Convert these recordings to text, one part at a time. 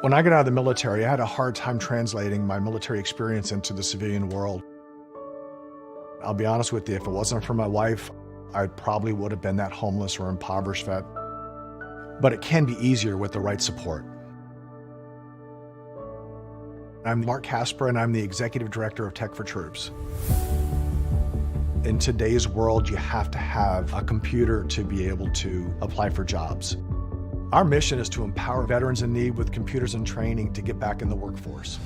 When I got out of the military, I had a hard time translating my military experience into the civilian world. I'll be honest with you, if it wasn't for my wife, I probably would have been that homeless or impoverished vet. But it can be easier with the right support. I'm Mark Casper, and I'm the Executive Director of Tech4Troops. In today's world, you have to have a computer to be able to apply for jobs. Our mission is to empower veterans in need with computers and training to get back in the workforce.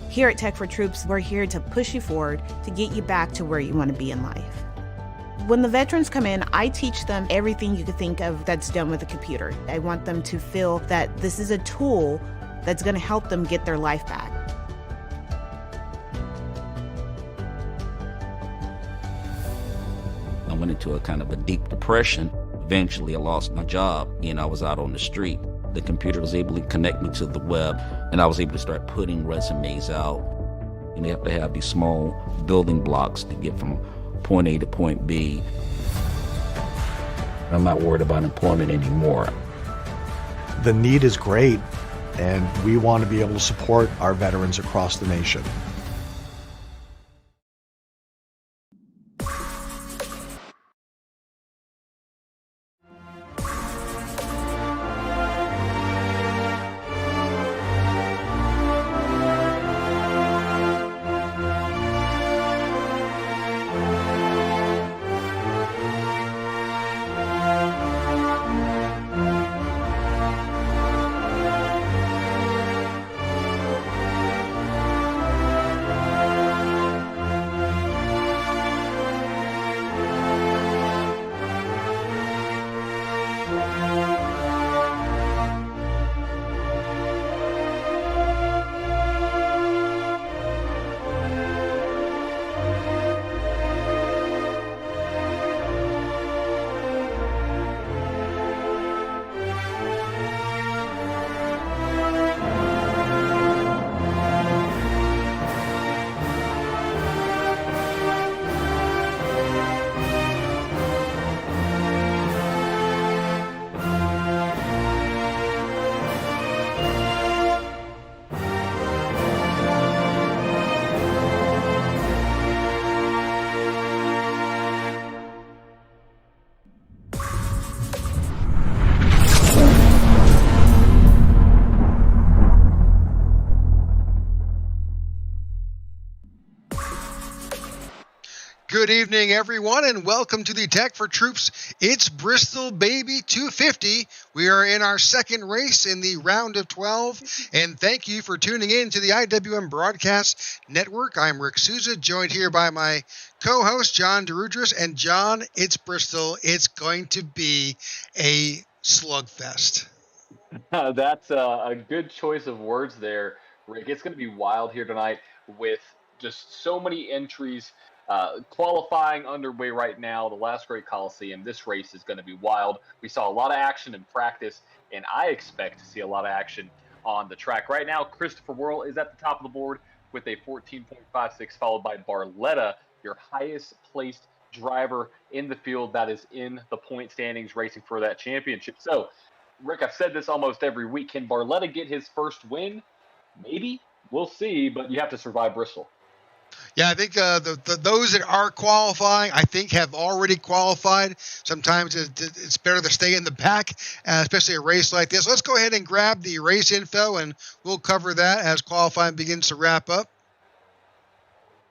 Here at Tech4Troops, we're here to push you forward to get you back to where you want to be in life. When the veterans come in, I teach them everything you could think of that's done with a computer. I want them to feel that this is a tool that's going to help them get their life back. I went into a kind of a deep depression. Eventually, I lost my job and I was out on the street. The computer was able to connect me to the web, and I was able to start putting resumes out. And you have to have these small building blocks to get from point A to point B. I'm not worried about employment anymore. The need is great, and we want to be able to support our veterans across the nation. Good evening, everyone, and welcome to the Tech4Troops. It's Bristol Baby 250. We are in our second race in the round of 12, and thank you for tuning in to the IWM Broadcast Network. I'm Rick Souza, joined here by my co-host, John DeRudris. And John, it's Bristol. It's going to be a slugfest. That's a good choice of words there, Rick. It's going to be wild here tonight with just so many entries. Qualifying underway right now, the last great Coliseum. This race is going to be wild. We saw a lot of action in practice, and I expect to see a lot of action on the track. Right now, Christopher Worrell is at the top of the board with a 14.56, followed by Barletta, your highest placed driver in the field that is in the point standings racing for that championship. So, Rick, I've said this almost every week. Can Barletta get his first win? Maybe. We'll see, but you have to survive Bristol. Yeah, I think those that are qualifying, I think, have already qualified. Sometimes it's better to stay in the pack, especially a race like this. Let's go ahead and grab the race info, and we'll cover that as qualifying begins to wrap up.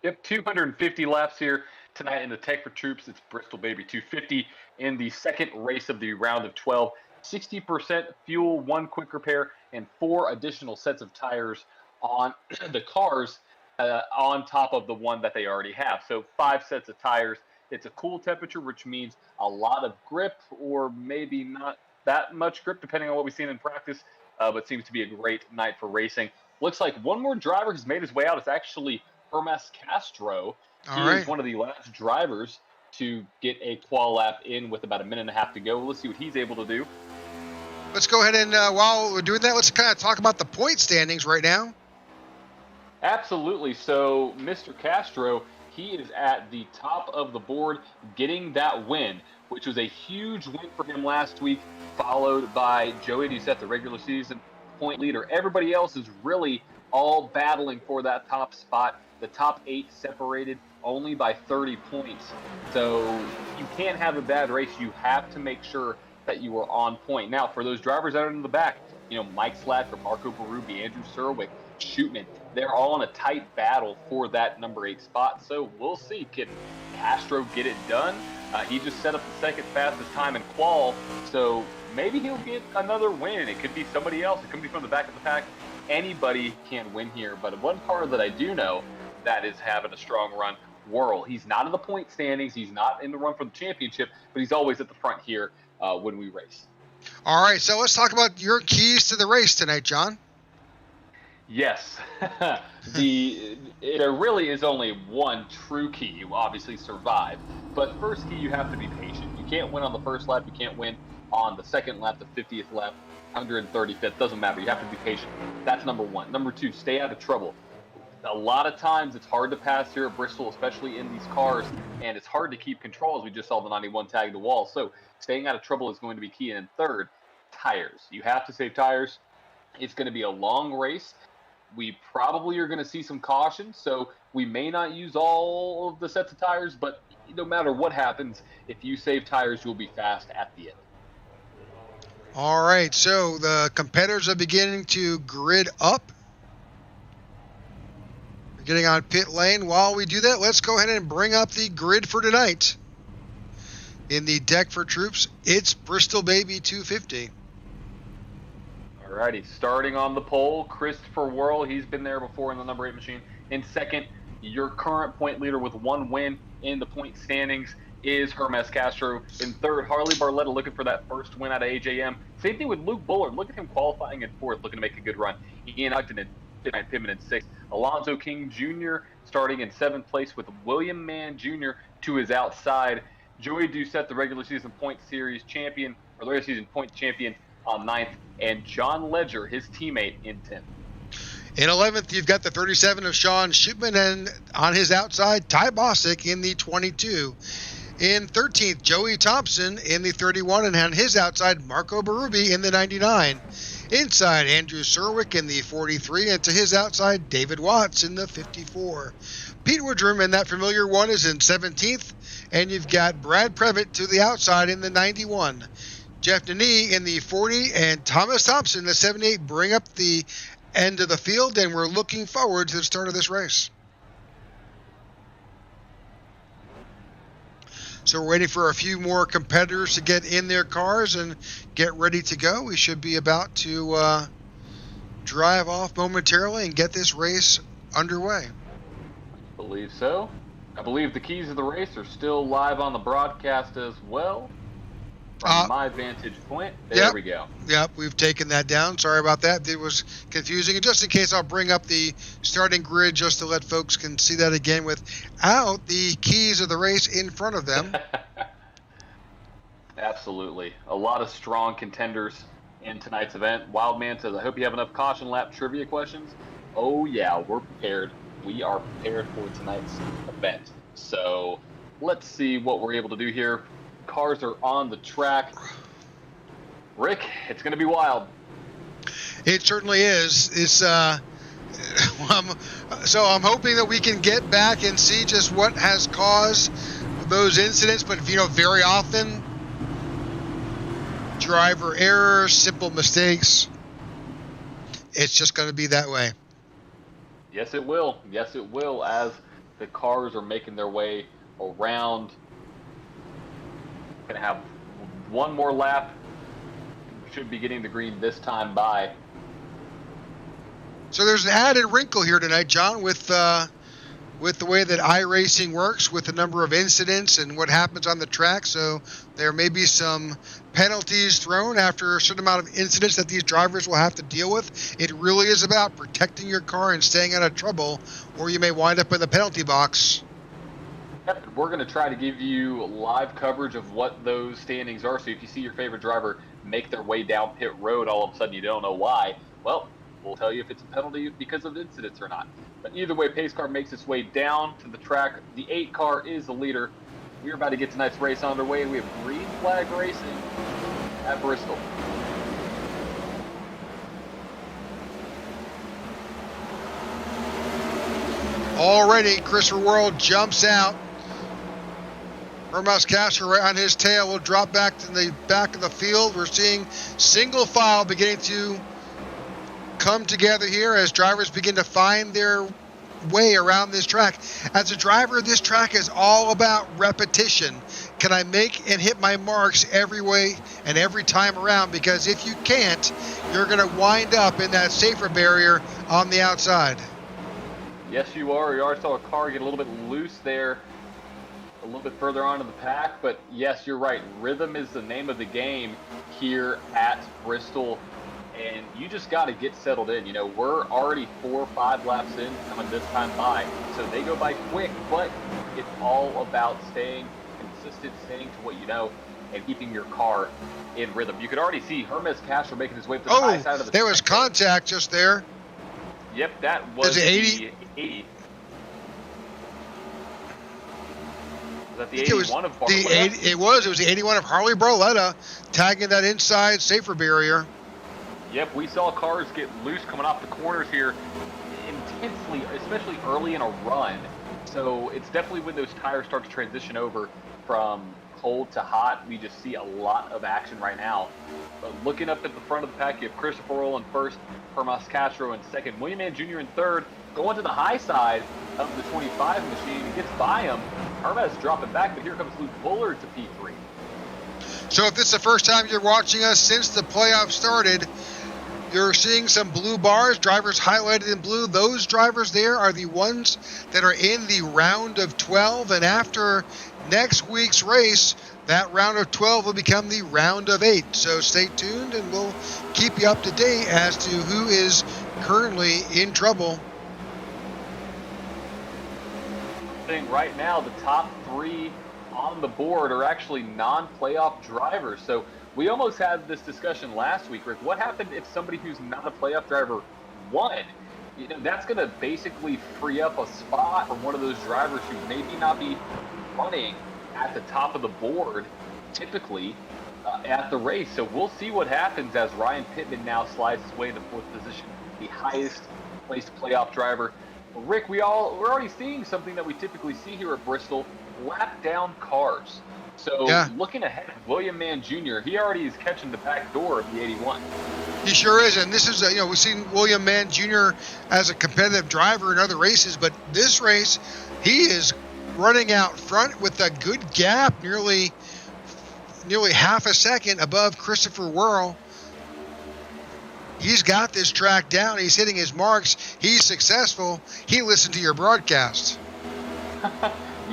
Yep, 250 laps here tonight in the Tech4Troops. It's Bristol Baby 250 in the second race of the round of 12. 60% fuel, 1 quick repair, and 4 additional sets of tires on the cars. On top of the one that they already have. So 5 sets of tires. It's a cool temperature, which means a lot of grip, or maybe not that much grip, depending on what we've seen in practice, but seems to be a great night for racing. Looks like one more driver has made his way out. It's actually Hermes Castro. He is one of the last drivers to get a qual lap in with about a minute and a half to go. Let's see what he's able to do. Let's go ahead and, while we're doing that, let's kind of talk about the point standings right now. Absolutely. So Mr. Castro, he is at the top of the board getting that win, which was a huge win for him last week, followed by Joey Doucette, the regular season point leader. Everybody else is really all battling for that top spot. The top 8 separated only by 30 points. So you can't have a bad race. You have to make sure that you are on point. Now, for those drivers out in the back, Mike Slattery, Marco Berube, Andrew Serwick, Shootman, they're all in a tight battle for that number 8 spot. So we'll see. Can Castro get it done? He just set up the second fastest time in qual, so maybe he'll get another win. It could be somebody else. It could be from the back of the pack. Anybody can win here. But one car that I do know that is having a strong run, Whirl. He's not in the point standings. He's not in the run for the championship, but he's always at the front here when we race. All right, so let's talk about your keys to the race tonight, John. Yes. There really is only one true key. You obviously survive. But first key, you have to be patient. You can't win on the first lap. You can't win on the second lap, the 50th lap, 135th. Doesn't matter. You have to be patient. That's number one. Number two, stay out of trouble. A lot of times it's hard to pass here at Bristol, especially in these cars, and it's hard to keep control, as we just saw the 91 tag the wall. So staying out of trouble is going to be key. And then third, tires. You have to save tires. It's going to be a long race. We probably are going to see some caution, so we may not use all of the sets of tires, but no matter what happens, if you save tires, you'll be fast at the end. All right, so the competitors are beginning to grid up. We're getting on pit lane. While we do that, let's go ahead and bring up the grid for tonight. In the Tech4Troops, it's Bristol Baby 250. Alrighty, starting on the pole, Christopher Whirl. He's been there before in the number 8 machine. In second, your current point leader with 1 win in the point standings is Hermes Castro. In third, Harley Barletta looking for that first win out of AJM. Same thing with Luke Bullard. Look at him qualifying in fourth, looking to make a good run. Ian Ogden in fifth, Pittman in sixth. Alonzo King Jr. starting in 7th place with William Mann Jr. to his outside. Joey Doucette, the regular season point series champion, or the regular season point champion, on 9th, and John Ledger, his teammate, in 10th. In 11th, you've got the 37 of Sean Shootman, and on his outside, Ty Bosick in the 22. In 13th, Joey Thompson in the 31, and on his outside, Marco Berube in the 99. Inside, Andrew Serwick in the 43, and to his outside, David Watts in the 54. Pete Woodrum in that familiar one is in 17th, and you've got Brad Previtt to the outside in the 91. Jeff Denis in the 40 and Thomas Thompson in the 78 bring up the end of the field, and we're looking forward to the start of this race. So we're waiting for a few more competitors to get in their cars and get ready to go. We should be about to drive off momentarily and get this race underway. I believe so. I believe the keys of the race are still live on the broadcast as well. From my vantage point, there we go. Yep, we've taken that down. Sorry about that. It was confusing. And just in case, I'll bring up the starting grid just to let folks can see that again without the keys of the race in front of them. Absolutely. A lot of strong contenders in tonight's event. Wildman says, I hope you have enough caution lap trivia questions. Oh, yeah, we're prepared. We are prepared for tonight's event. So let's see what we're able to do here. Cars are on the track. Rick, it's going to be wild. It certainly is. It's so I'm hoping that we can get back and see just what has caused those incidents. But very often, driver errors, simple mistakes. It's just going to be that way. Yes, it will. Yes, it will. As the cars are making their way around. Going to have one more lap. Should be getting the green this time by. So there's an added wrinkle here tonight, John, with the way that iRacing works, with the number of incidents and what happens on the track. So there may be some penalties thrown after a certain amount of incidents that these drivers will have to deal with. It really is about protecting your car and staying out of trouble, or you may wind up in the penalty box. We're going to try to give you live coverage of what those standings are. So if you see your favorite driver make their way down pit road, all of a sudden you don't know why, well, we'll tell you if it's a penalty because of incidents or not. But either way, pace car makes its way down to the track. The 8 car is the leader. We're about to get tonight's race underway. We have green flag racing at Bristol. Already, Christopher World jumps out. Hermas Castro right on his tail will drop back to the back of the field. We're seeing single file beginning to come together here as drivers begin to find their way around this track. As a driver, this track is all about repetition. Can I make and hit my marks every way and every time around? Because if you can't, you're going to wind up in that safer barrier on the outside. Yes, you are. You already saw a car get a little bit loose there, a little bit further on in the pack. But yes, you're right. Rhythm is the name of the game here at Bristol. And you just got to get settled in. You know, we're already 4 or 5 laps in coming this time by. So they go by quick, but it's all about staying consistent, staying to what you know, and keeping your car in rhythm. You could already see Hermes Castro making his way to the high side of the there was contact just there. Yep, that was the 80. 80. Was that the 81 of Barletta? It was the 81 of Harley Barletta tagging that inside safer barrier. Yep, we saw cars get loose coming off the corners here intensely, especially early in a run. So it's definitely when those tires start to transition over from cold to hot, we just see a lot of action right now. But looking up at the front of the pack, you have Christopher Earl in first, Hermas Castro in second, William Mann Jr. in third, going to the high side of the 25 machine. He gets by him. Hermes dropping back, but here comes Luke Bullard to P3. So if this is the first time you're watching us since the playoffs started, you're seeing some blue bars, drivers highlighted in blue. Those drivers there are the ones that are in the round of 12. And after next week's race, that round of 12 will become the round of 8. So stay tuned and we'll keep you up to date as to who is currently in trouble. Right now, the top 3 on the board are actually non-playoff drivers. So we almost had this discussion last week, Rick. What happened if somebody who's not a playoff driver won? You know, that's going to basically free up a spot for one of those drivers who maybe not be running at the top of the board typically at the race. So we'll see what happens as Ryan Pittman now slides his way to 4th position, the highest placed playoff driver. Rick, we're already seeing something that we typically see here at Bristol, lap down cars. So looking ahead, William Mann Jr., he already is catching the back door of the 81. He sure is, and this is, we've seen William Mann Jr. as a competitive driver in other races, but this race, he is running out front with a good gap, nearly half a second above Christopher Worrell. He's got this track down. He's hitting his marks. He's successful. He listened to your broadcast.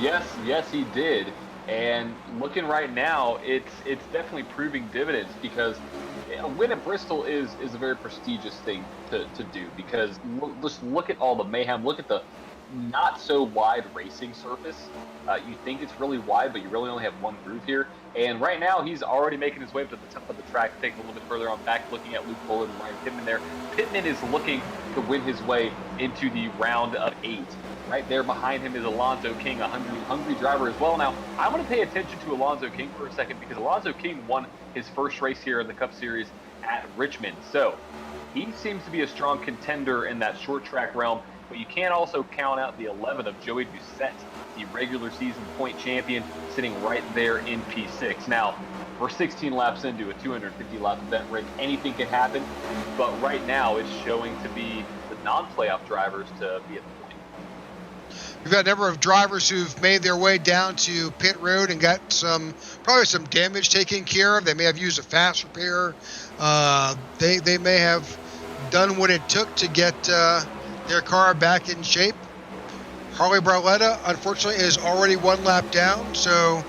Yes, he did. And looking right now, it's definitely proving dividends because a win at Bristol is a very prestigious thing to do because just look at all the mayhem. Look at the not so wide racing surface. You think it's really wide, but you really only have one groove here. And right now, he's already making his way up to the top of the track. Taking a little bit further on back, looking at Luke Bullard and Ryan Pittman there. Pittman is looking to win his way into the round of 8. Right there behind him is Alonzo King, a hungry driver as well. Now, I want to pay attention to Alonzo King for a second because Alonzo King won his first race here in the Cup Series at Richmond. So he seems to be a strong contender in that short track realm, but you can't also count out the 11 of Joey Doucette, the regular season point champion, sitting right there in P6. Now, we're 16 laps into a 250-lap event, Rick. Anything can happen, but right now it's showing to be the non-playoff drivers to be at the point. We've got a number of drivers who've made their way down to pit road and got probably some damage taken care of. They may have used a fast repair. They may have done what it took to get their car back in shape. Harley Barletta, unfortunately, is already 1 lap down, so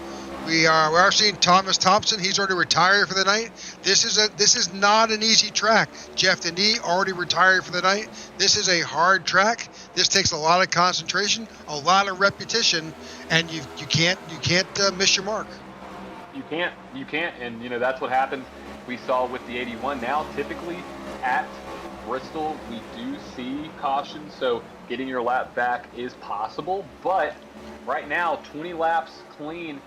we are seeing Thomas Thompson. He's already retired for the night. This is not an easy track. Jeff Denis already retired for the night. This is a hard track. This takes a lot of concentration, a lot of repetition, and you can't miss your mark. You can't, and that's what happens. We saw with the 81. Now, typically at Bristol, we do see caution, so getting your lap back is possible. But right now, 20 laps clean.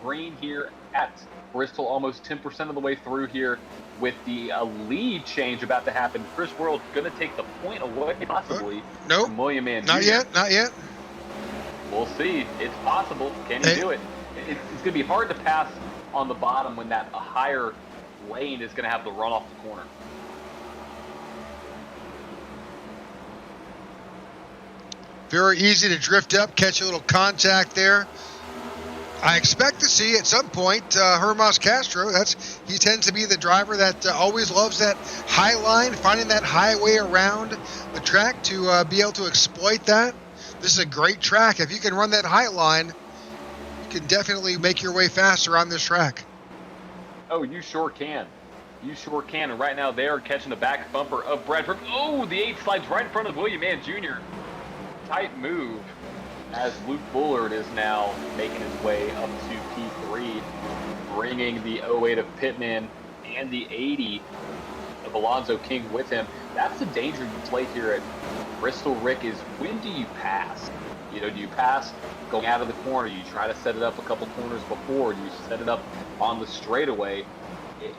Green here at Bristol, almost 10% of the way through here with the lead change about to happen. Chris Worrell going to take the point away possibly from William Mann Jr. Not yet. We'll see. It's possible. Can he do it? It's going to be hard to pass on the bottom when that higher lane is going to have the run off the corner. Very easy to drift up, catch a little contact there. I expect to see at some point Hermas Castro. He tends to be the driver that always loves that high line, finding that highway around the track to be able to exploit that. This is a great track. If you can run that high line, you can definitely make your way faster on this track. Oh, you sure can. You sure can. And right now they are catching the back bumper of Bradford. Oh, the 8 slides right in front of William Mann Jr. Tight move as Luke Bullard is now making his way up to P3, bringing the 08 of Pittman and the 80 of Alonzo King with him. That's the danger you play here at Bristol, Rick, is when do you pass? You know, do you pass going out of the corner? You try to set it up a couple corners before. Do you set it up on the straightaway?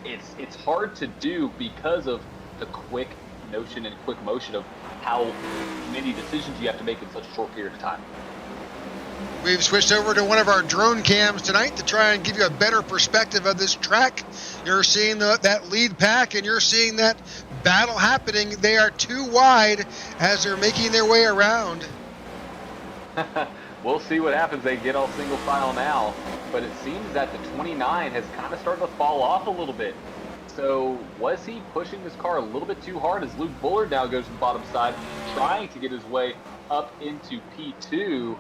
It's hard to do because of the quick notion and quick motion of how many decisions you have to make in such a short period of time. We've switched over to one of our drone cams tonight to try and give you a better perspective of this track. You're seeing that lead pack, and you're seeing that battle happening. They are too wide as they're making their way around. We'll see what happens. They get all single file now, but it seems that the 29 has kind of started to fall off a little bit. So was he pushing this car a little bit too hard as Luke Bullard now goes to the bottom side, trying to get his way up into P2,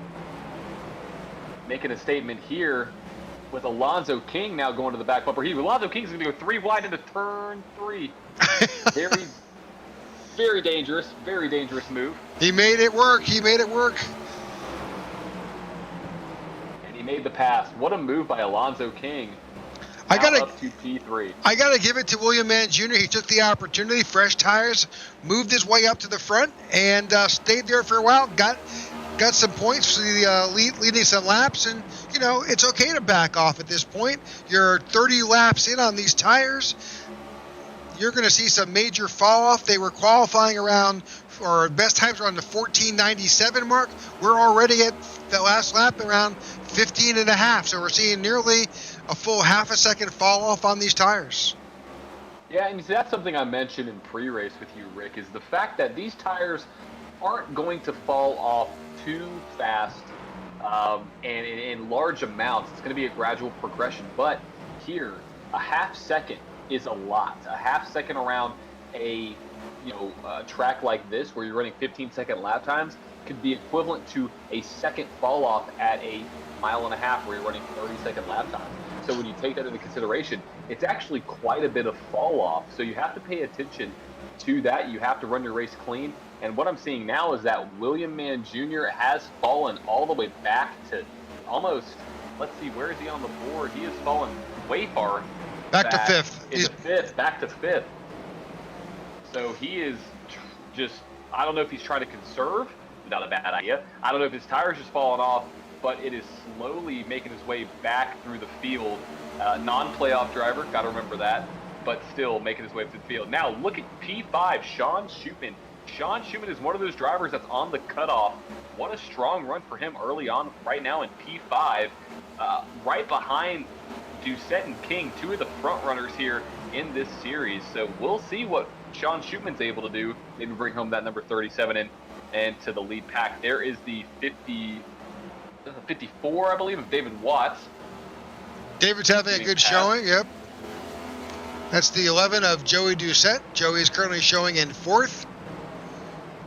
making a statement here with Alonzo King now going to the back bumper. Alonzo King's going to go 3 wide into turn 3. Very, very dangerous move. He made it work. He made it work. And he made the pass. What a move by Alonzo King. Up to P3. I gotta give it to William Mann Jr. He took the opportunity, fresh tires, moved his way up to the front, and stayed there for a while. Got some points for the leading some laps, and you know it's okay to back off at this point. You're 30 laps in on these tires. You're going to see some major fall off. They were qualifying around, or best times around the 14:97 mark. We're already at the last lap around 15 and a half. So we're seeing nearly a full half a second fall off on these tires. Yeah, and that's something I mentioned in pre-race with you, Rick, is the fact that these tires aren't going to fall off too fast and in large amounts. It's going to be a gradual progression. But here, a half second is a lot. A half second around a track like this where you're running 15-second lap times could be equivalent to a second fall off at a 1.5 miles where you're running 30-second lap times. So when you take that into consideration, it's actually quite a bit of fall off. So you have to pay attention to that. You have to run your race clean. And what I'm seeing now is that William Mann Jr. has fallen all the way back to almost, let's see, where is he on the board? He has fallen way far back to fifth. Back to fifth. So he is just, I don't know if he's trying to conserve, not a bad idea. I don't know if his tire's just falling off, but it is slowly making his way back through the field. Non-playoff driver, got to remember that, but still making his way through the field. Now look at P5, Sean Shootman. Sean Shootman is one of those drivers that's on the cutoff. What a strong run for him early on right now in P5, right behind Doucette and King, two of the front runners here in this series. So we'll see what Sean Shootman's able to do. Maybe bring home that number 37 in and to the lead pack. There is the 54, I believe, of David Watts. David's having a good showing, yep. That's the 11 of Joey Doucette. Joey is currently showing in 4th.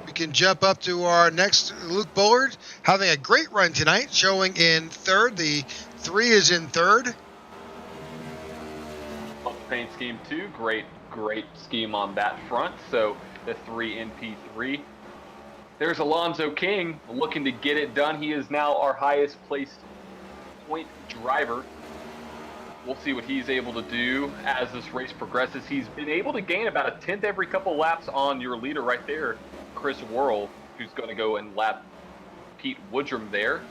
We can jump up to our next, Luke Bullard, having a great run tonight, showing in 3rd. The 3 is in 3rd. Paint scheme 2, great scheme on that front. So the 3 in P3. There's Alonzo King looking to get it done. He is now our highest placed point driver. We'll see what he's able to do as this race progresses. He's been able to gain about a 10th every couple laps on your leader right there, Chris Worrell, who's going to go and lap Pete Woodrum there.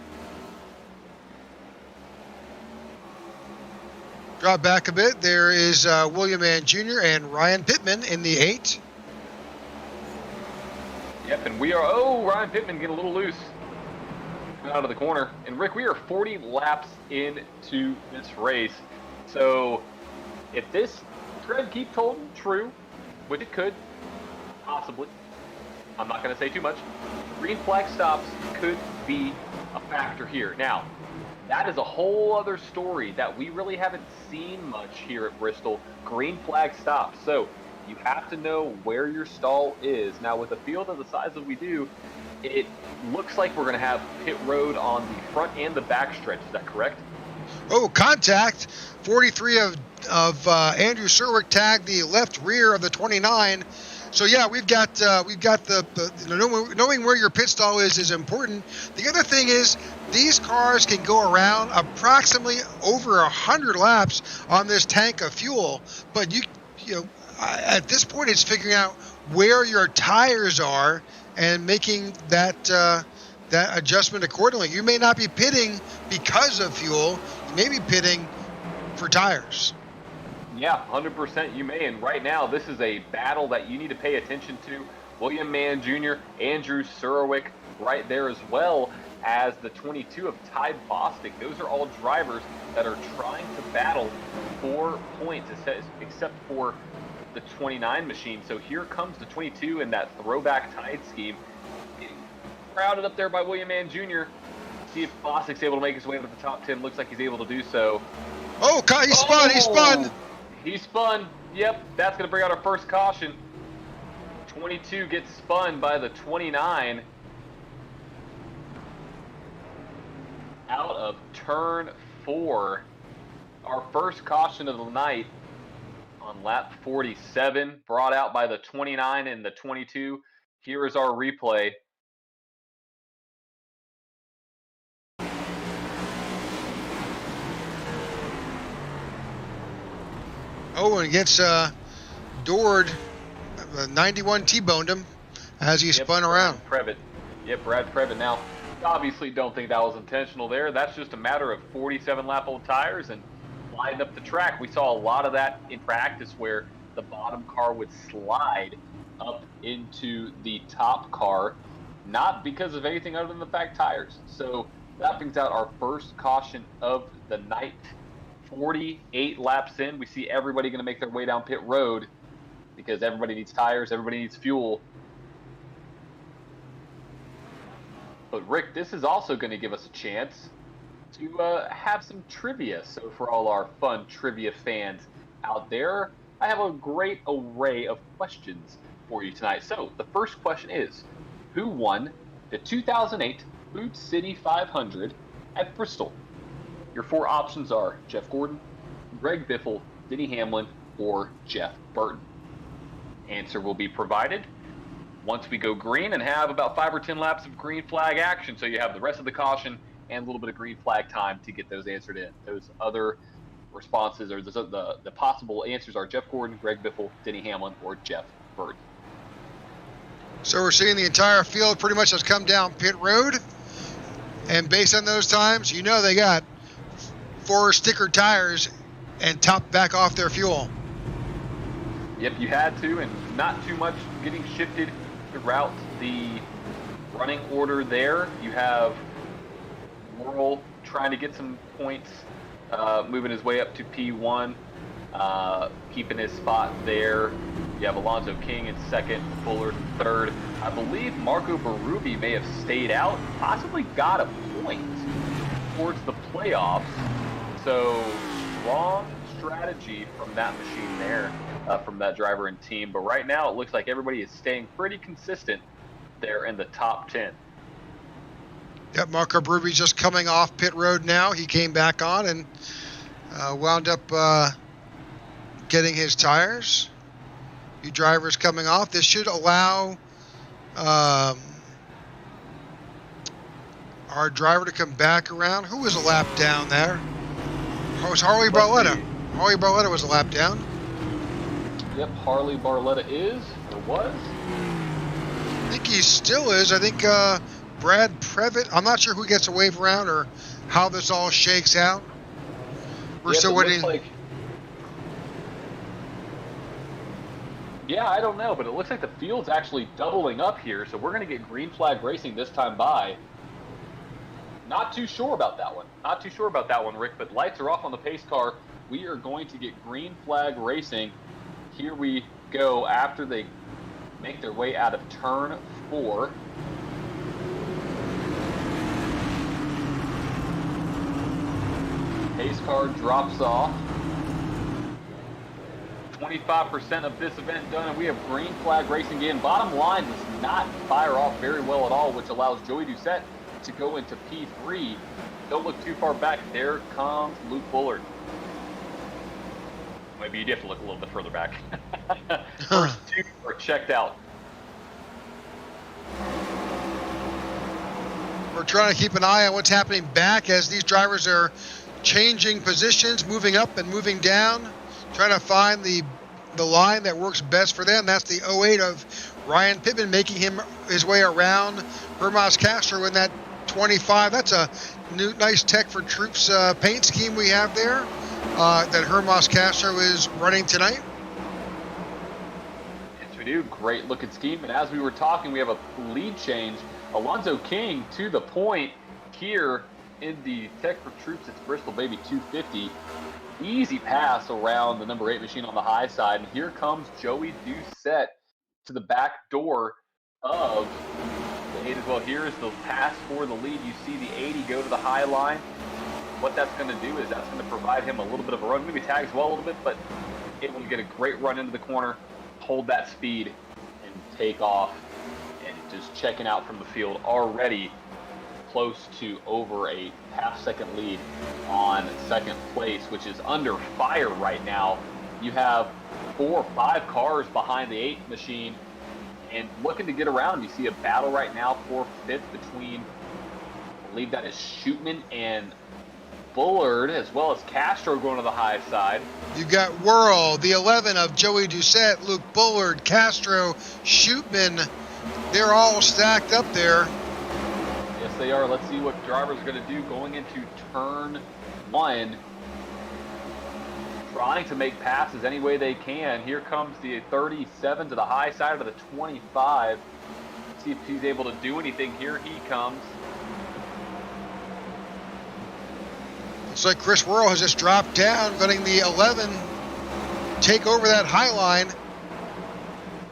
Drop back a bit. There is William Mann Jr. and Ryan Pittman in the 8. Yep, and we are, Ryan Pittman getting a little loose. out of the corner. And Rick, we are 40 laps into this race. So if this trend keeps holding true, which it could, possibly, I'm not going to say too much, green flag stops could be a factor here. Now, that is a whole other story that we really haven't seen much here at Bristol, green flag stops. So you have to know where your stall is. Now, with a field of the size that we do, it looks like we're going to have pit road on the front and the back stretch. Is that correct? Oh, contact. 43 of Andrew Serwick tagged the left rear of the 29. So yeah, we've got the knowing where your pit stall is important. The other thing is these cars can go around approximately over 100 laps on this tank of fuel, but you know at this point it's figuring out where your tires are and making that adjustment accordingly. You may not be pitting because of fuel. You may be pitting for tires. Yeah, 100% you may. And right now, this is a battle that you need to pay attention to. William Mann Jr., Andrew Serwick right there, as well as the 22 of Ty Bostic. Those are all drivers that are trying to battle for points, except for the 29 machine. So here comes the 22 in that throwback Tide scheme. Getting crowded up there by William Mann Jr. See if Bostic's able to make his way to the top 10. Looks like he's able to do so. Oh, he spun. He spun. Yep, that's going to bring out our first caution. 22 gets spun by the 29. Out of turn 4. Our first caution of the night on lap 47, brought out by the 29 and the 22. Here is our replay. Oh, and gets Dord, 91 T-boned him as he spun around. Brad Previtt. Now, obviously don't think that was intentional there. That's just a matter of 47 lap old tires and sliding up the track. We saw a lot of that in practice where the bottom car would slide up into the top car, not because of anything other than the fact tires. So that brings out our first caution of the night. 48 laps in, we see everybody going to make their way down pit road because everybody needs tires, everybody needs fuel. But Rick, this is also going to give us a chance to have some trivia. So for all our fun trivia fans out there, I have a great array of questions for you tonight. So the first question is, who won the 2008 Food City 500 at Bristol? Your 4 options are Jeff Gordon, Greg Biffle, Denny Hamlin, or Jeff Burton. Answer will be provided once we go green and have about 5 or 10 laps of green flag action. So you have the rest of the caution and a little bit of green flag time to get those answered in. Those other responses or the possible answers are Jeff Gordon, Greg Biffle, Denny Hamlin, or Jeff Burton. So we're seeing the entire field pretty much has come down pit road. And based on those times, you know they got 4 sticker tires and top back off their fuel. Yep, you had to, and not too much getting shifted throughout the running order there. You have Worrell trying to get some points, moving his way up to P1, keeping his spot there. You have Alonzo King in second, Bullard in third. I believe Marco Berube may have stayed out, possibly got a point towards the playoffs. So strong strategy from that machine there, from that driver and team. But right now it looks like everybody is staying pretty consistent there in the top 10. Yep, Marco Berube just coming off pit road now. He came back on and wound up getting his tires. New drivers coming off. This should allow our driver to come back around. Who was a lap down there? It was Harley Barletta. Harley Barletta was a lap down. Yep, Harley Barletta is, or was. I think he still is. I think Brad Previtt. I'm not sure who gets a wave around or how this all shakes out. We're still waiting. Yeah, I don't know, but it looks like the field's actually doubling up here, so we're going to get green flag racing this time by. Not too sure about that one. Not too sure about that one, Rick, but lights are off on the pace car. We are going to get green flag racing. Here we go after they make their way out of turn 4. Pace car drops off. 25% of this event done, and we have green flag racing again. Bottom line does not fire off very well at all, which allows Joey Doucette to go into P3. Don't look too far back. There comes Luke Bullard. Maybe you do have to look a little bit further back. First 2 are checked out. We're trying to keep an eye on what's happening back as these drivers are changing positions, moving up and moving down, trying to find the line that works best for them. That's the 08 of Ryan Pittman, making his way around Hermas Castro in that 25. That's a new nice Tech4Troops paint scheme we have there that Hermas Castro is running tonight. Yes, we do. Great looking scheme. And as we were talking, we have a lead change. Alonzo King to the point here in the Tech4Troops. It's Bristol Baby 250. Easy pass around the number 8 machine on the high side. And here comes Joey Doucette to the back door of the 8 as well. Here's the pass for the lead. You see the 80 go to the high line. What that's going to do is that's going to provide him a little bit of a run. Maybe tags well a little bit, but able to get a great run into the corner, hold that speed, and take off. And just checking out from the field already close to over a half-second lead on second place, which is under fire right now. You have 4 or 5 cars behind the 8 machine and looking to get around. You see a battle right now for 5th between, I believe that is Shootman and Bullard, as well as Castro going to the high side. You got Whirl, the 11 of Joey Doucette, Luke Bullard, Castro, Shootman. They're all stacked up there. Yes, they are. Let's see what drivers are going to do going into turn 1. Trying to make passes any way they can. Here comes the 37 to the high side of the 25. Let's see if he's able to do anything. Here he comes. Looks like Chris Whirl has just dropped down, letting the 11 take over that high line.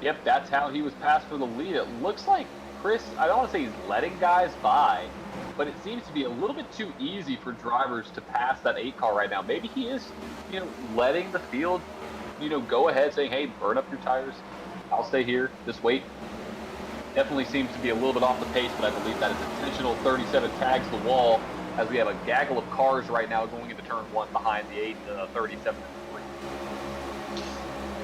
Yep, that's how he was passed for the lead. It looks like Chris, I don't want to say he's letting guys by, but it seems to be a little bit too easy for drivers to pass that 8 car right now. Maybe he is, letting the field, go ahead, saying, hey, burn up your tires. I'll stay here. Just wait. Definitely seems to be a little bit off the pace, but I believe that is intentional. 37 tags the wall as we have a gaggle of cars right now going into turn 1 behind the 8, 37, and 3.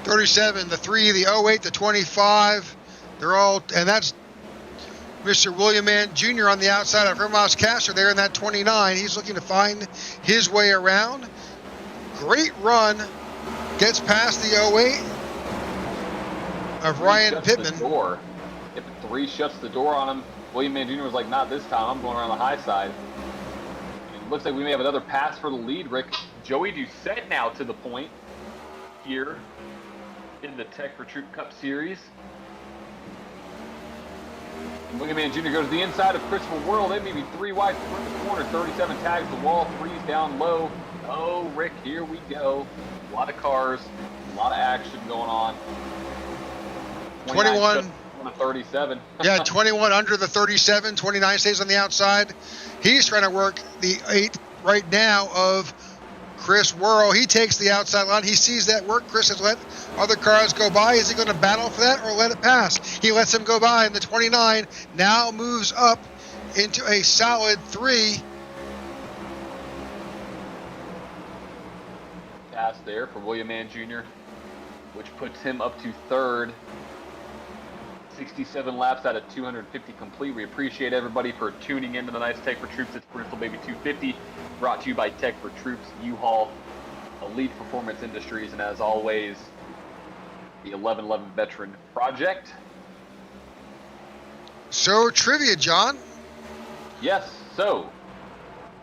37, the 3, the 08, the 25. They're all, and that's Mr. William Mann Jr. on the outside of Hermas Castro there in that 29. He's looking to find his way around. Great run. Gets past the 08 of Ryan Pittman. If 3 shuts the door on him, William Mann Jr. was like, not this time. I'm going around the high side. It looks like we may have another pass for the lead, Rick. Joey Doucette now to the point here in the Tech4Troop Cup Series. William Mann Jr. goes to the inside of Christopher Whirl. They may be 3 wide from the corner. 37 tags the wall. 3's down low. Oh, Rick, here we go. A lot of cars, a lot of action going on. 21. 37. Yeah, 21 under the 37. 29 stays on the outside. He's trying to work the 8 right now of Chris Whirl. He takes the outside line. He sees that work. Chris has let other cars go by. Is he going to battle for that or let it pass? He lets him go by, and the 29 now moves up into a solid 3. Pass there for William Mann Jr., which puts him up to 3rd. 67 laps out of 250 complete. We appreciate everybody for tuning in to the nice Tech4Troops. It's Bristol Baby 250, brought to you by Tech4Troops, U-Haul, Elite Performance Industries, and as always, the 1111 Veteran Project. So, trivia, John. Yes, so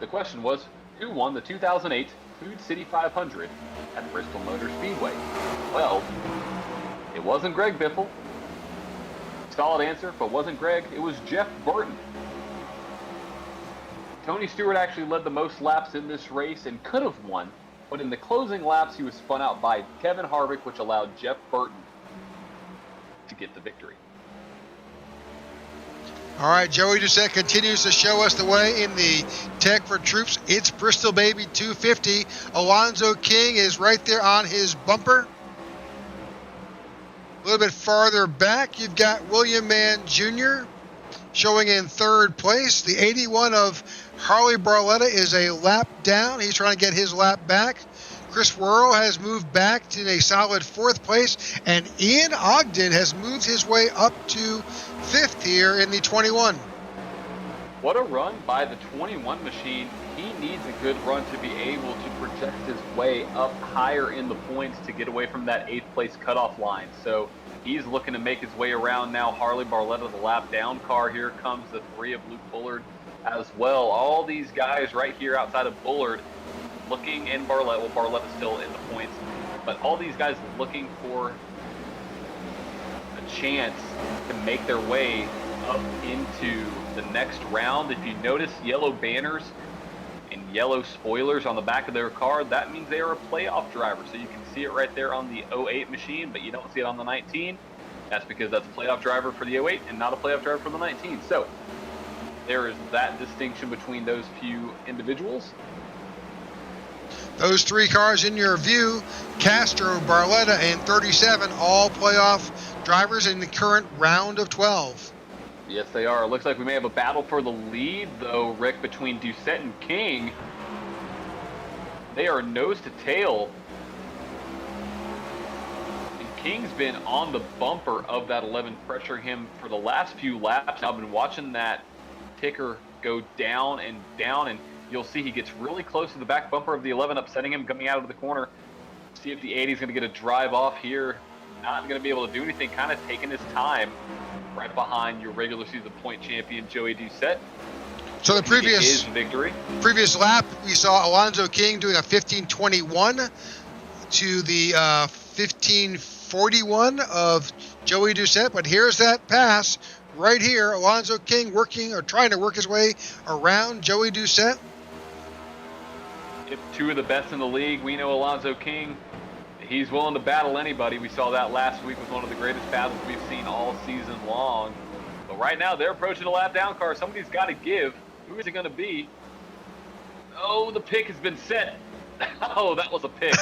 the question was, who won the 2008 Food City 500 at Bristol Motor Speedway? Well, it wasn't Greg Biffle. Solid answer, but wasn't Greg. It was Jeff Burton. Tony Stewart actually led the most laps in this race and could have won, but in the closing laps, he was spun out by Kevin Harvick, which allowed Jeff Burton to get the victory. All right, Joey Doucette continues to show us the way in the Tech4Troops. It's Bristol Baby 250. Alonzo King is right there on his bumper. A little bit farther back, you've got William Mann Jr. showing in third place. The 81 of Harley Barletta is a lap down. He's trying to get his lap back. Chris Worrell has moved back to a solid fourth place, and Ian Ogden has moved his way up to fifth here in the 21. What a run by the 21 machine. He needs a good run to be able to project his way up higher in the points to get away from that 8th place cutoff line. So he's looking to make his way around now. Harley Barletta, the lap down car. Here comes the 3 of Luke Bullard as well. All these guys right here outside of Bullard looking, in Barletta, well, Barletta's still in the points, but all these guys looking for a chance to make their way up into the next round. If you notice yellow banners and yellow spoilers on the back of their car, that means they are a playoff driver. So you can see it right there on the 08 machine, but you don't see it on the 19. That's because that's a playoff driver for the 08 and not a playoff driver for the 19. So there is that distinction between those few individuals. Those 3 cars in your view, Castro, Barletta, and 37, all playoff drivers in the current round of 12. Yes, they are. It looks like we may have a battle for the lead, though, Rick, between Doucette and King. They are nose to tail. And King's been on the bumper of that 11, pressuring him for the last few laps. I've been watching that ticker go down, and you'll see he gets really close to the back bumper of the 11, upsetting him coming out of the corner. See if the 80 is going to get a drive off here. Not going to be able to do anything, kind of taking his time right behind your regular season point champion, Joey Doucette. So the previous lap, we saw Alonzo King doing a 15:21 to the 15:41 of Joey Doucette. But here's that pass right here. Alonzo King trying to work his way around Joey Doucette. If 2 of the best in the league, we know Alonzo King, he's willing to battle anybody. We saw that last week with one of the greatest battles we've seen all season long. But right now, they're approaching a lap down car. Somebody's got to give. Who is it going to be? Oh, the pick has been set. Oh, that was a pick.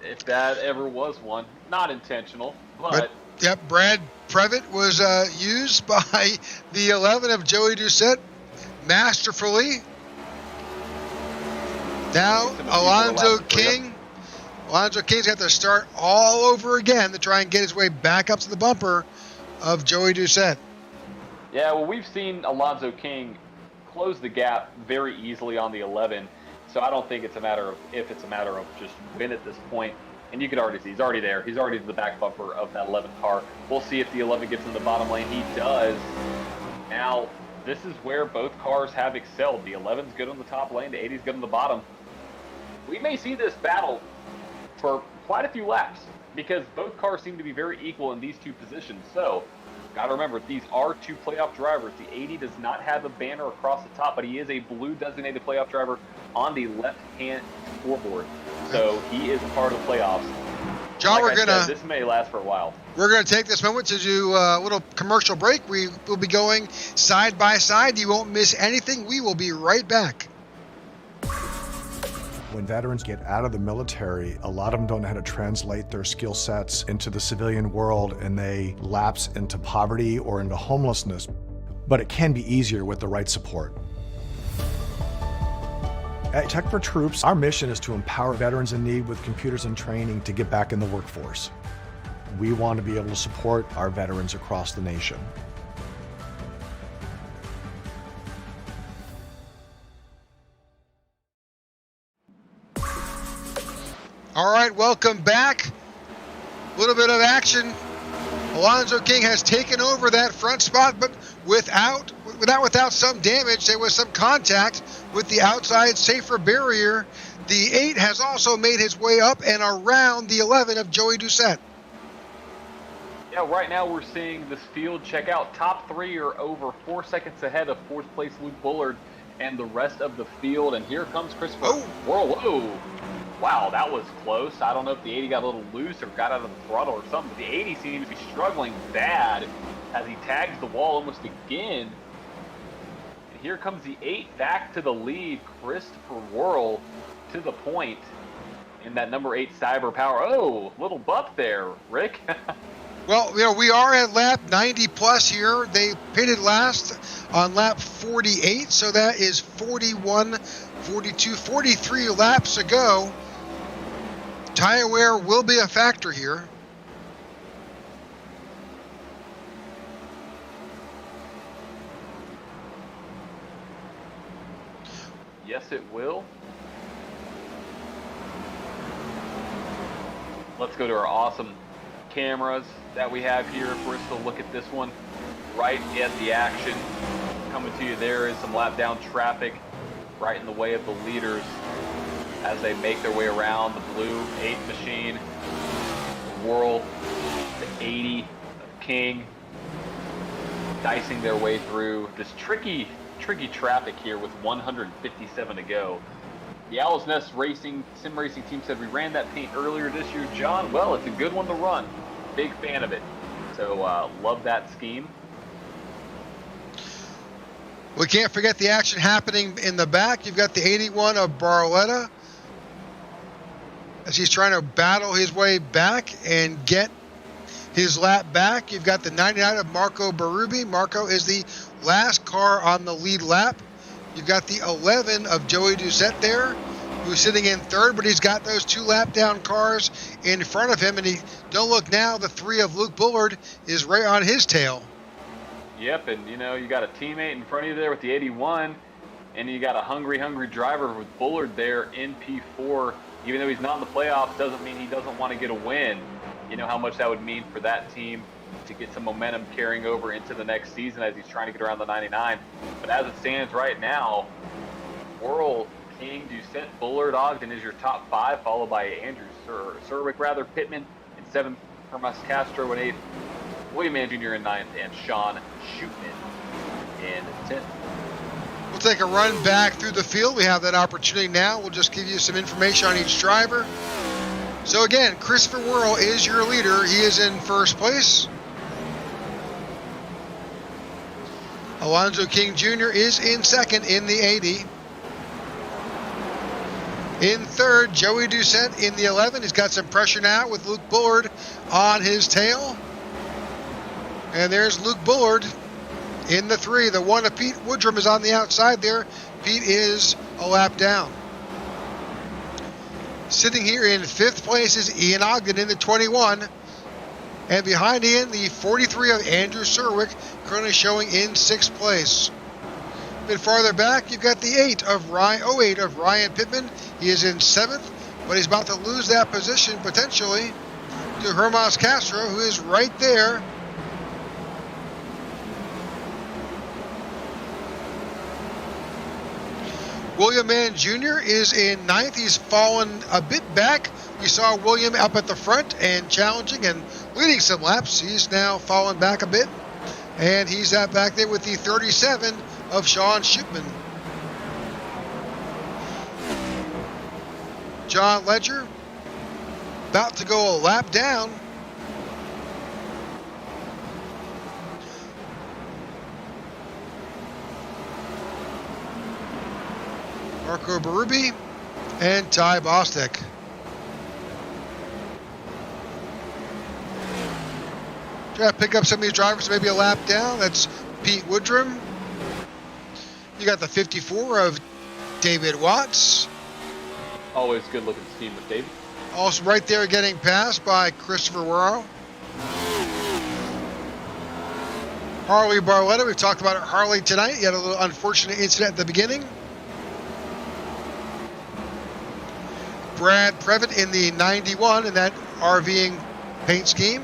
If that ever was one. Not intentional, but yep, Brad Previtt was used by the 11 of Joey Doucette masterfully. Now, Alonzo King's got to start all over again to try and get his way back up to the bumper of Joey Doucette. Yeah, well, we've seen Alonzo King close the gap very easily on the 11, so I don't think it's a matter of if, it's a matter of just when at this point. And you can already see he's already there. He's already to the back bumper of that 11 car. We'll see if the 11 gets in the bottom lane. He does. Now, this is where both cars have excelled. The 11's good on the top lane. The 80's good on the bottom. We may see this battle for quite a few laps because both cars seem to be very equal in these 2 positions. So, got to remember, these are 2 playoff drivers. The 80 does not have a banner across the top, but he is a blue designated playoff driver on the left-hand scoreboard. So he is a part of the playoffs. John, this may last for a while. We're going to take this moment to do a little commercial break. We will be going side by side. You won't miss anything. We will be right back. When veterans get out of the military, a lot of them don't know how to translate their skill sets into the civilian world, and they lapse into poverty or into homelessness. But it can be easier with the right support. At Tech4Troops, our mission is to empower veterans in need with computers and training to get back in the workforce. We want to be able to support our veterans across the nation. All right, welcome back. A little bit of action. Alonzo King has taken over that front spot, but without some damage. There was some contact with the outside safer barrier. The 8 has also made his way up and around the 11 of Joey Doucette. Yeah, right now we're seeing this field check out. Top 3 are over 4 seconds ahead of 4th place Luke Bullard and the rest of the field. And here comes Christopher. Oh. Whoa. Wow, that was close. I don't know if the 80 got a little loose or got out of the throttle or something, but the 80 seems to be struggling bad as he tags the wall almost again. And here comes the 8 back to the lead. Christopher Worrell to the point in that number 8 Cyber Power. Oh, little buff there, Rick. Well, we are at lap 90 plus here. They pitted last on lap 48, so that is 41, 42, 43 laps ago. Tire wear will be a factor here. Yes, it will. Let's go to our awesome cameras that we have here at Bristol. Look at this one right at the action. Coming to you, there is some lap down traffic right in the way of the leaders as they make their way around the blue 8 machine, Worrell, the 80 King, dicing their way through this tricky traffic here with 157 to go. The Owl's Nest Sim Racing team said we ran that paint earlier this year, John. Well, it's a good one to run. Big fan of it. So love that scheme. We can't forget the action happening in the back. You've got the 81 of Barletta as he's trying to battle his way back and get his lap back. You've got the 99 of Marco Berube. Marco is the last car on the lead lap. You've got the 11 of Joey Doucette there, who's sitting in third, but he's got those 2 lap down cars in front of him. And don't look now, the 3 of Luke Bullard is right on his tail. Yep, and you got a teammate in front of you there with the 81, and you got a hungry driver with Bullard there in P4. Even though he's not in the playoffs, doesn't mean he doesn't want to get a win. You know how much that would mean for that team to get some momentum carrying over into the next season as he's trying to get around the 99. But as it stands right now, Worrell, King, Doucette, Bullard, Ogden is your top 5, followed by Andrew Serwick, Pittman in 7th, Hermas Castro in 8th, William Mann Jr. in 9th, and Sean Shootman in 10th. We'll take a run back through the field. We have that opportunity now. We'll just give you some information on each driver. So again, Christopher Worrell is your leader. He is in first place. Alonzo King Jr. is in second in the 80. In third, Joey Doucette in the 11. He's got some pressure now with Luke Bullard on his tail. And there's Luke Bullard in the 3. The 1 of Pete Woodrum is on the outside there. Pete is a lap down. Sitting here in 5th place is Ian Ogden in the 21. And behind Ian, the 43 of Andrew Serwick, currently showing in 6th place. A bit farther back, you've got the 8 of Ryan Pittman. He is in 7th, but he's about to lose that position potentially to Hermas Castro, who is right there. William Mann Jr. is in 9th. He's fallen a bit back. We saw William up at the front and challenging and leading some laps. He's now fallen back a bit. And he's back there with the 37 of Sean Shootman. John Ledger about to go a lap down. Marco Berube and Ty Bostic. Try to pick up some of these drivers, maybe a lap down. That's Pete Woodrum. You got the 54 of David Watts. Always good looking team with David. Also right there getting passed by Christopher Worrell. Harley Barletta, we've talked about Harley tonight. He had a little unfortunate incident at the beginning. Brad Previtt in the 91 in that RVing paint scheme.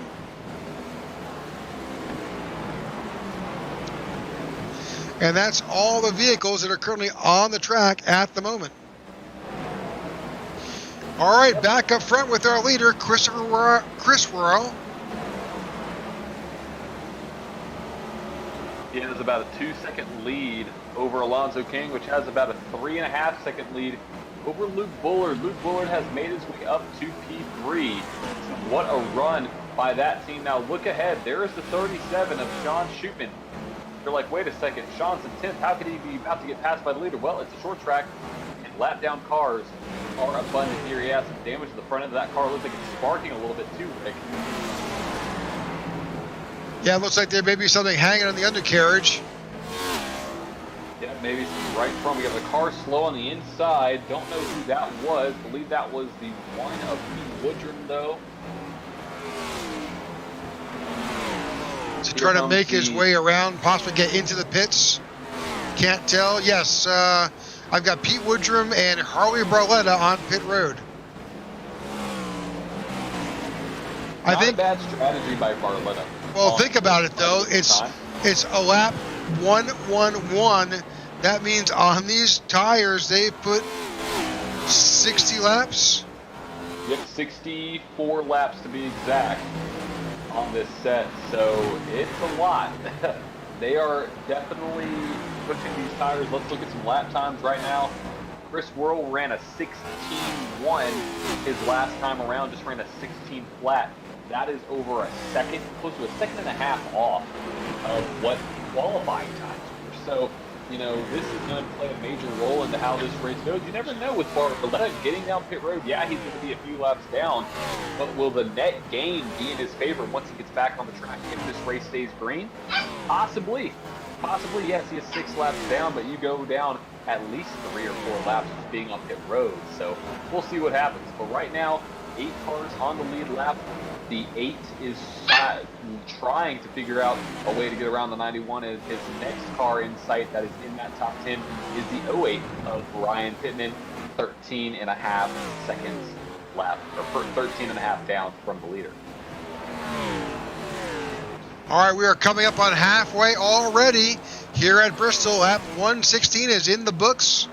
And that's all the vehicles that are currently on the track at the moment. All right, back up front with our leader, Chris Worrell. He has about a 2-second lead over Alonzo King, which has about a 3.5-second lead over Luke Bullard. Luke Bullard has made his way up to P3. So what a run by that team. Now look ahead. There is the 37 of Sean Shootman. You're like, wait a second, Sean's in 10th. How could he be about to get passed by the leader? Well, it's a short track, and lap down cars are abundant here. He has some damage to the front end of that car. Looks like it's sparking a little bit too, Rick. Yeah, it looks like there may be something hanging on the undercarriage. Yeah, maybe some right front. We got the car slow on the inside. Don't know who that was. Believe that was the one of Pete Woodrum, though. Is he trying to make his way around, possibly get into the pits? Can't tell. Yes, I've got Pete Woodrum and Harley Barletta on pit road. Not a bad strategy by Barletta. Well, think about it though. It's a lap 111. That means on these tires they put 60 laps. Yep, 64 laps to be exact on this set. So it's a lot. They are definitely pushing these tires. Let's look at some lap times right now. Chris Worrell ran a 16.1 his last time around. Just ran a 16 flat. That is over a second, close to a second and a half off of what qualifying times were. So, you know, this is going to play a major role into how this race goes. You never know with Barletta getting down pit road. Yeah, he's going to be a few laps down, but will the net gain be in his favor once he gets back on the track if this race stays green? Possibly. Possibly, yes, he is 6 laps down, but you go down at least 3 or 4 laps just being on pit road. So we'll see what happens. But right now, 8 cars on the lead lap. The 8 is trying to figure out a way to get around the 91. His next car in sight that is in that top 10 is the 08 of Ryan Pittman, 13.5 seconds lap, or 13.5 down from the leader. All right, we are coming up on halfway already here at Bristol. Lap 116 is in the books.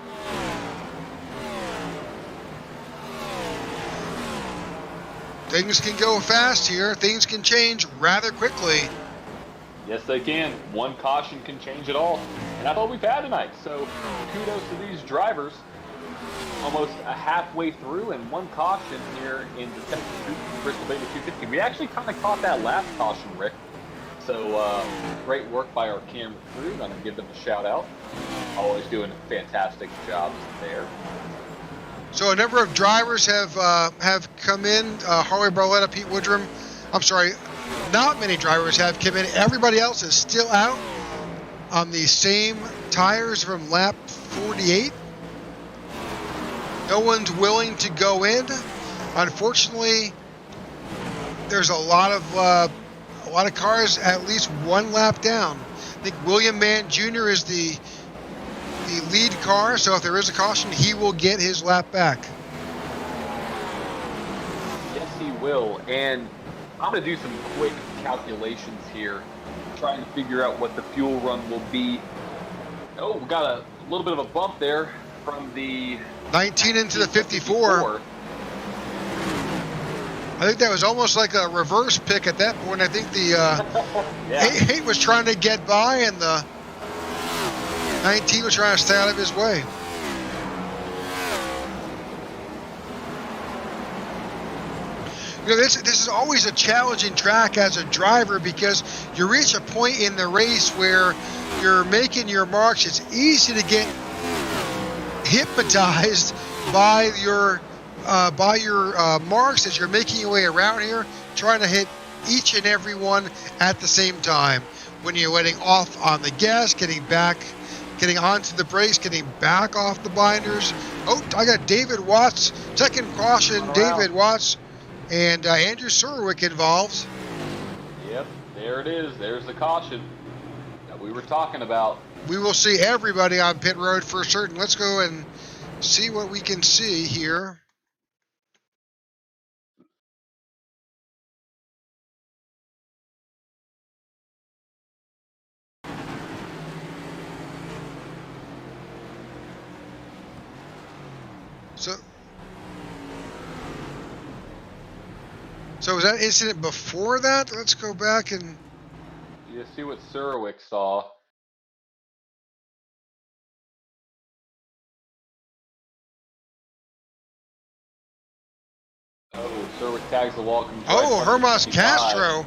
Things can go fast here. Things can change rather quickly. Yes, they can. One caution can change it all. And that's all we've had tonight. So kudos to these drivers. Almost a halfway through and one caution here in the Tech4Troops Bristol Baby 250. We actually kind of caught that last caution, Rick. So great work by our camera crew. I'm going to give them a shout out. Always doing fantastic jobs there. So a number of drivers have come in. Harley Barletta, Pete Woodrum. I'm sorry, not many drivers have come in. Everybody else is still out on the same tires from lap 48. No one's willing to go in. Unfortunately, there's a lot of cars at least 1 lap down. I think William Mann Jr. is the lead car, so if there is a caution, he will get his lap back. Yes, he will. And I'm going to do some quick calculations here, trying to figure out what the fuel run will be. Oh, we got a little bit of a bump there from the 19 into the 54. I think that was almost like a reverse pick at that point. I think the yeah. 8 was trying to get by, and the 19 was trying to stay out of his way. You know, this is always a challenging track as a driver because you reach a point in the race where you're making your marks. It's easy to get hypnotized by your marks as you're making your way around here, trying to hit each and every one at the same time. When you're letting off on the gas, getting back, getting onto the brakes, getting back off the binders. Oh, I got David Watts, second caution, David Watts, and Andrew Surwick involved. Yep, there it is. There's the caution that we were talking about. We will see everybody on pit road for certain. Let's go and see what we can see here. So was that incident before that? Let's go back and... You see what Surwick saw. Oh, Serwick tags the wall. Comes Oh, right Hermas 25. Castro.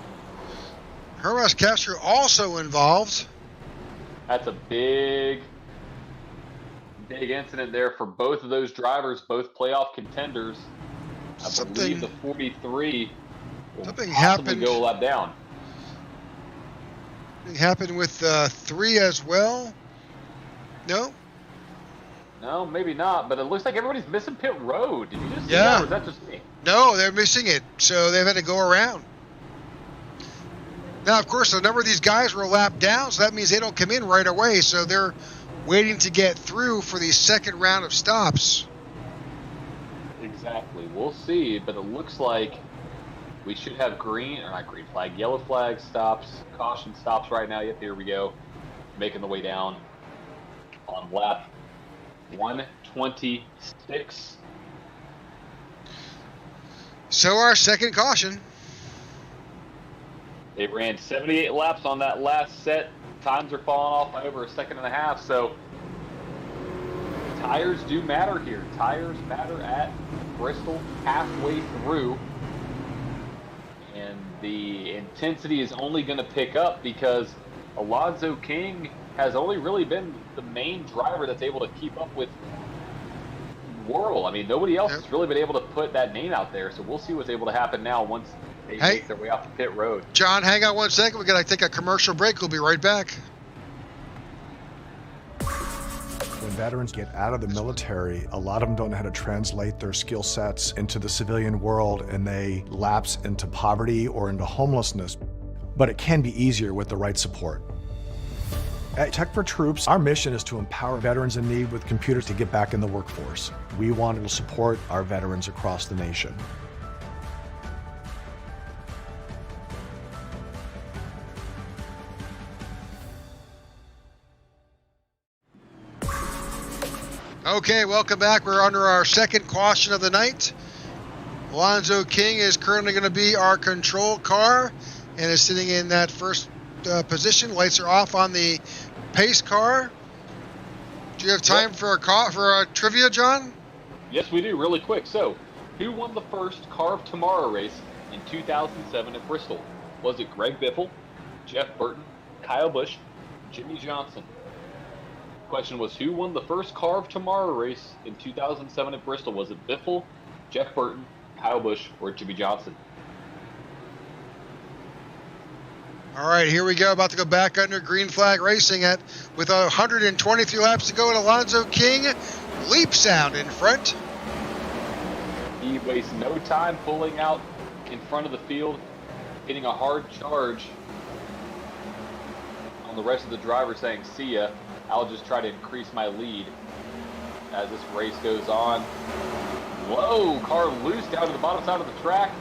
Hermas Castro also involved. That's a big incident there for both of those drivers, both playoff contenders. I believe the 43 will something possibly happened. go a lap down. Something happened with 3 as well. No? No, maybe not, but it looks like everybody's missing pit road. Did you just see Yeah. that, or is that just me? No, they're missing it, so they've had to go around. Now, of course, a number of these guys were a lap down, so that means they don't come in right away, so they're waiting to get through for the second round of stops. Exactly. We'll see, but it looks like we should have yellow flag stops, caution stops right now. Yep, here we go. Making the way down on lap 126. So our second caution. They ran 78 laps on that last set. Times are falling off by over a second and a half, so tires do matter here. Tires matter at Bristol halfway through. And the intensity is only going to pick up because Alonzo King has only really been the main driver that's able to keep up with Worrell. I mean, nobody else has really been able to put that name out there, so we'll see what's able to happen now once they make their way off the pit road. John, hang on 1 second. We're going to take a commercial break. We'll be right back. When veterans get out of the military, a lot of them don't know how to translate their skill sets into the civilian world, and they lapse into poverty or into homelessness. But it can be easier with the right support. At Tech4Troops, our mission is to empower veterans in need with computers to get back in the workforce. We want to support our veterans across the nation. Okay, welcome back. We're under our second caution of the night. Alonzo King is currently going to be our control car and is sitting in that first position. Lights are off on the pace car. Do you have time for a trivia, John? Yes, we do, really quick. So, who won the first Car of Tomorrow race in 2007 at Bristol? Was it Greg Biffle, Jeff Burton, Kyle Busch, Jimmy Johnson? Question was, who won the first Car of Tomorrow race in 2007 at Bristol? Was it Biffle, Jeff Burton, Kyle Busch, or Jimmy Johnson? All right, here we go. About to go back under green flag racing with 123 laps to go, and Alonzo King leaps out in front. He wastes no time pulling out in front of the field, getting a hard charge on the rest of the drivers, saying, "See ya. I'll just try to increase my lead as this race goes on." Whoa, car loose down to the bottom side of the track.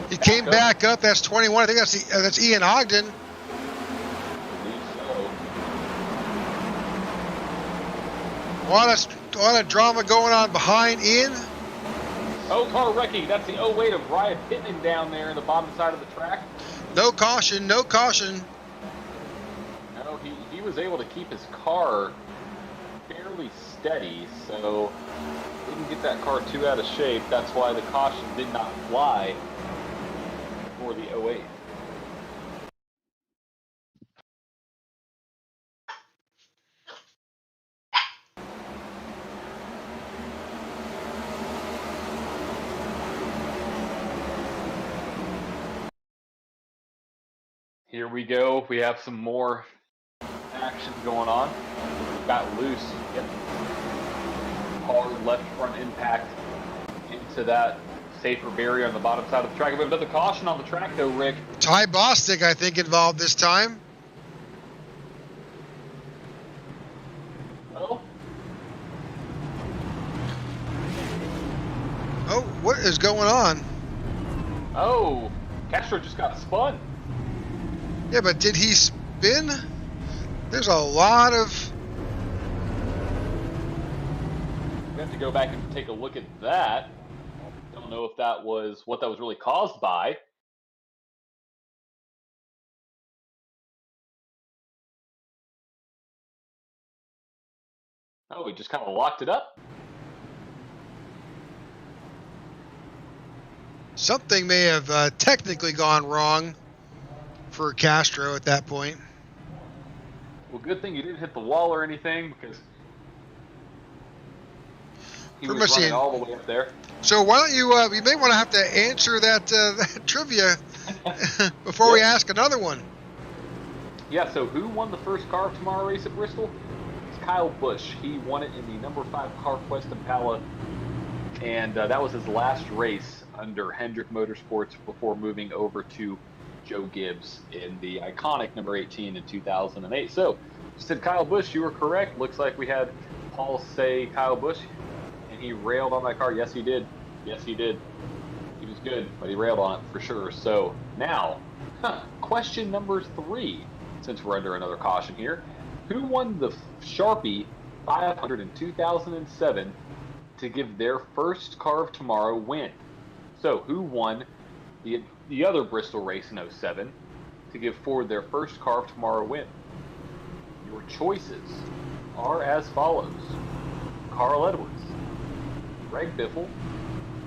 He came back up. That's 21. I think that's Ian Ogden. I believe so. A lot of drama going on behind Ian. Oh, car wrecking. That's the 08 of Ryan Pittman down there in the bottom side of the track. No caution, no caution. No, he was able to keep his car fairly steady, so didn't get that car too out of shape. That's why the caution did not fly for the 08. Here we go. We have some more action going on. Got loose. Yep. Hard left front impact into that safer barrier on the bottom side of the track. We have another caution on the track though, Rick. Ty Bostic, I think, involved this time. Oh, what is going on? Oh, Castro just got spun. Yeah, but did he spin? There's a lot of... We have to go back and take a look at that. Don't know if that was what that was really caused by. Oh, we just kind of locked it up. Something may have technically gone wrong for Castro at that point. Well, good thing you didn't hit the wall or anything, because he was Permission. running all the way up there. So why don't you, we may want to have to answer that, that trivia before we ask another one. Yeah, so who won the first Car of Tomorrow race at Bristol? It's Kyle Busch. He won it in the number 5 CarQuest Impala, and that was his last race under Hendrick Motorsports before moving over to Joe Gibbs in the iconic number 18 in 2008. So, you said Kyle Busch, you were correct. Looks like we had Paul say Kyle Busch, and he railed on that car. Yes, he did. Yes, he did. He was good, but he railed on it for sure. So, now, question number 3, since we're under another caution here. Who won the Sharpie 500 in 2007 to give their first Car of Tomorrow win? So, who won the other Bristol race in 07 to give Ford their first Car of Tomorrow win? Your choices are as follows: Carl Edwards, Greg Biffle,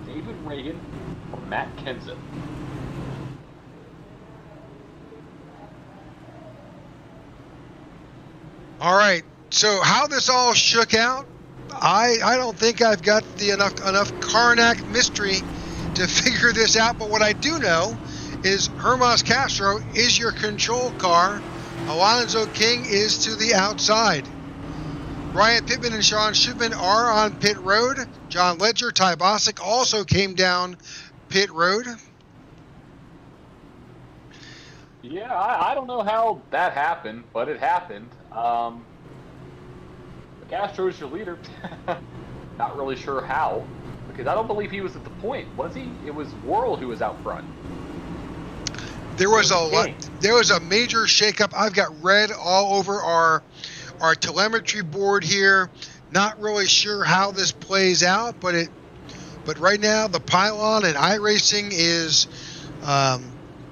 David Reagan, or Matt Kenseth. All right. So how this all shook out, I don't think I've got the enough Karnak mystery to figure this out. But what I do know is Hermas Castro is your control car. Alonzo King is to the outside. Ryan Pittman and Sean Shipman are on pit road. John Ledger, Ty Bosick also came down pit road. Yeah, I don't know how that happened, but it happened. Castro is your leader. Not really sure how, because I don't believe he was at the point, was he? It was Worrell who was out front. There was a major shakeup. I've got red all over our telemetry board here. Not really sure how this plays out, but right now the pylon and iRacing is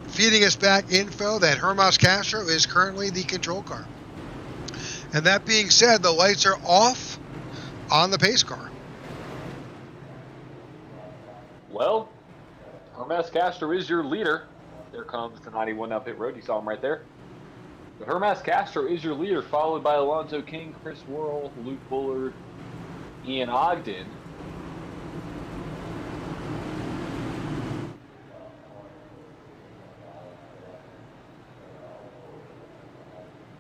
feeding us back info that Hermas Castro is currently the control car. And that being said, the lights are off on the pace car. Well, Hermas Castro is your leader. There comes the 91 up pit road. You saw him right there. But Hermas Castro is your leader, followed by Alonzo King, Chris Worrell, Luke Bullard, Ian Ogden.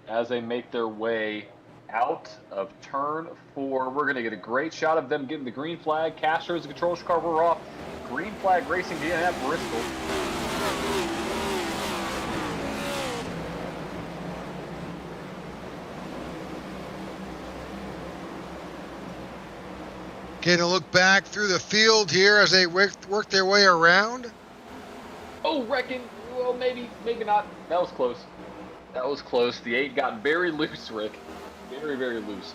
As they make their way out of turn 4, we're going to get a great shot of them getting the green flag. Castro's the control car. We're off. Green flag racing again at Bristol. Getting a look back through the field here as they work their way around. Oh, reckon. Well, maybe not. That was close. That was close. The 8 got very loose, Rick. Very, very loose.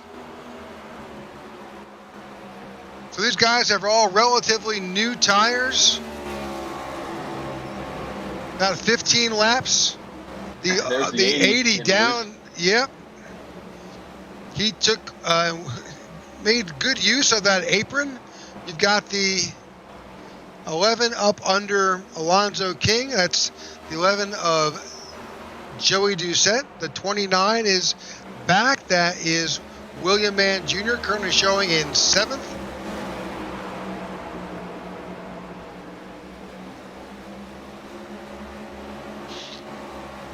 So these guys have all relatively new tires. About 15 laps. The 80 down. Yep. He took made good use of that apron. You've got the 11 up under Alonzo King. That's the 11 of Joey Doucette. The 29 is back. That is William Mann Jr., currently showing in 7th.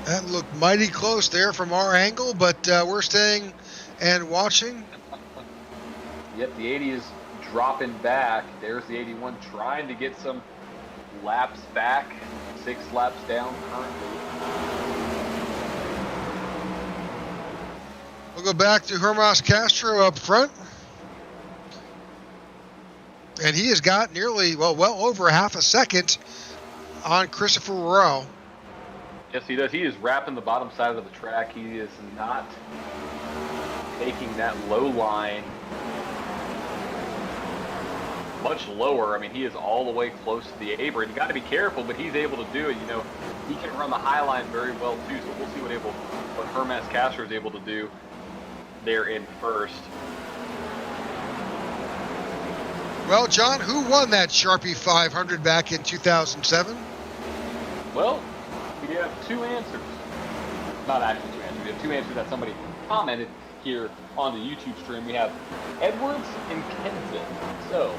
That looked mighty close there from our angle, but we're staying and watching. Yep, the 80 is dropping back. There's the 81 trying to get some laps back. 6 laps down currently. We'll go back to Hermas Castro up front. And he has got nearly, well over half a second on Christopher Worrell. Yes, he does. He is wrapping the bottom side of the track. He is not taking that low line much lower. I mean, he is all the way close to the apron. You got to be careful, but he's able to do it. You know, he can run the high line very well too. So we'll see what Hermas Castro is able to do there in first. Well, John, who won that Sharpie 500 back in 2007? Well, we have two answers. Not actually two answers. We have two answers that somebody commented here on the YouTube stream. We have Edwards and Kenseth. So,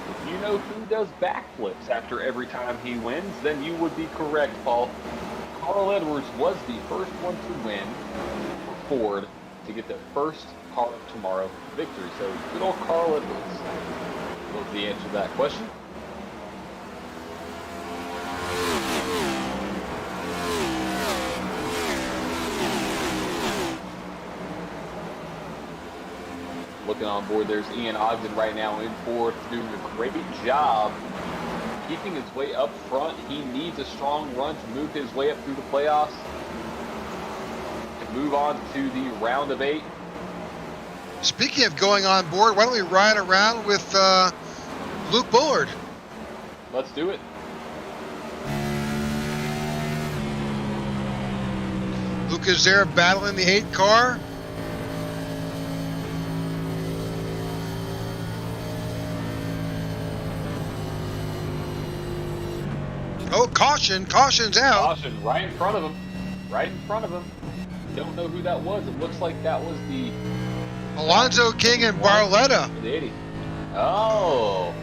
if you know who does backflips after every time he wins, then you would be correct, Paul. Carl Edwards was the first one to win for Ford to get their first Car of Tomorrow victory. So, good old Carl Edwards was the answer to that question. Looking on board, there's Ian Ogden right now in fourth, doing a great job keeping his way up front. He needs a strong run to move his way up through the playoffs, to move on to the round of 8. Speaking of going on board, why don't we ride around with Luke Bullard? Let's do it. Luke is there battling the 8 car. Oh, caution. Caution's out. Caution right in front of him. Right in front of him. Don't know who that was. It looks like that was the Alonzo King and Barletta. The 80. Oh.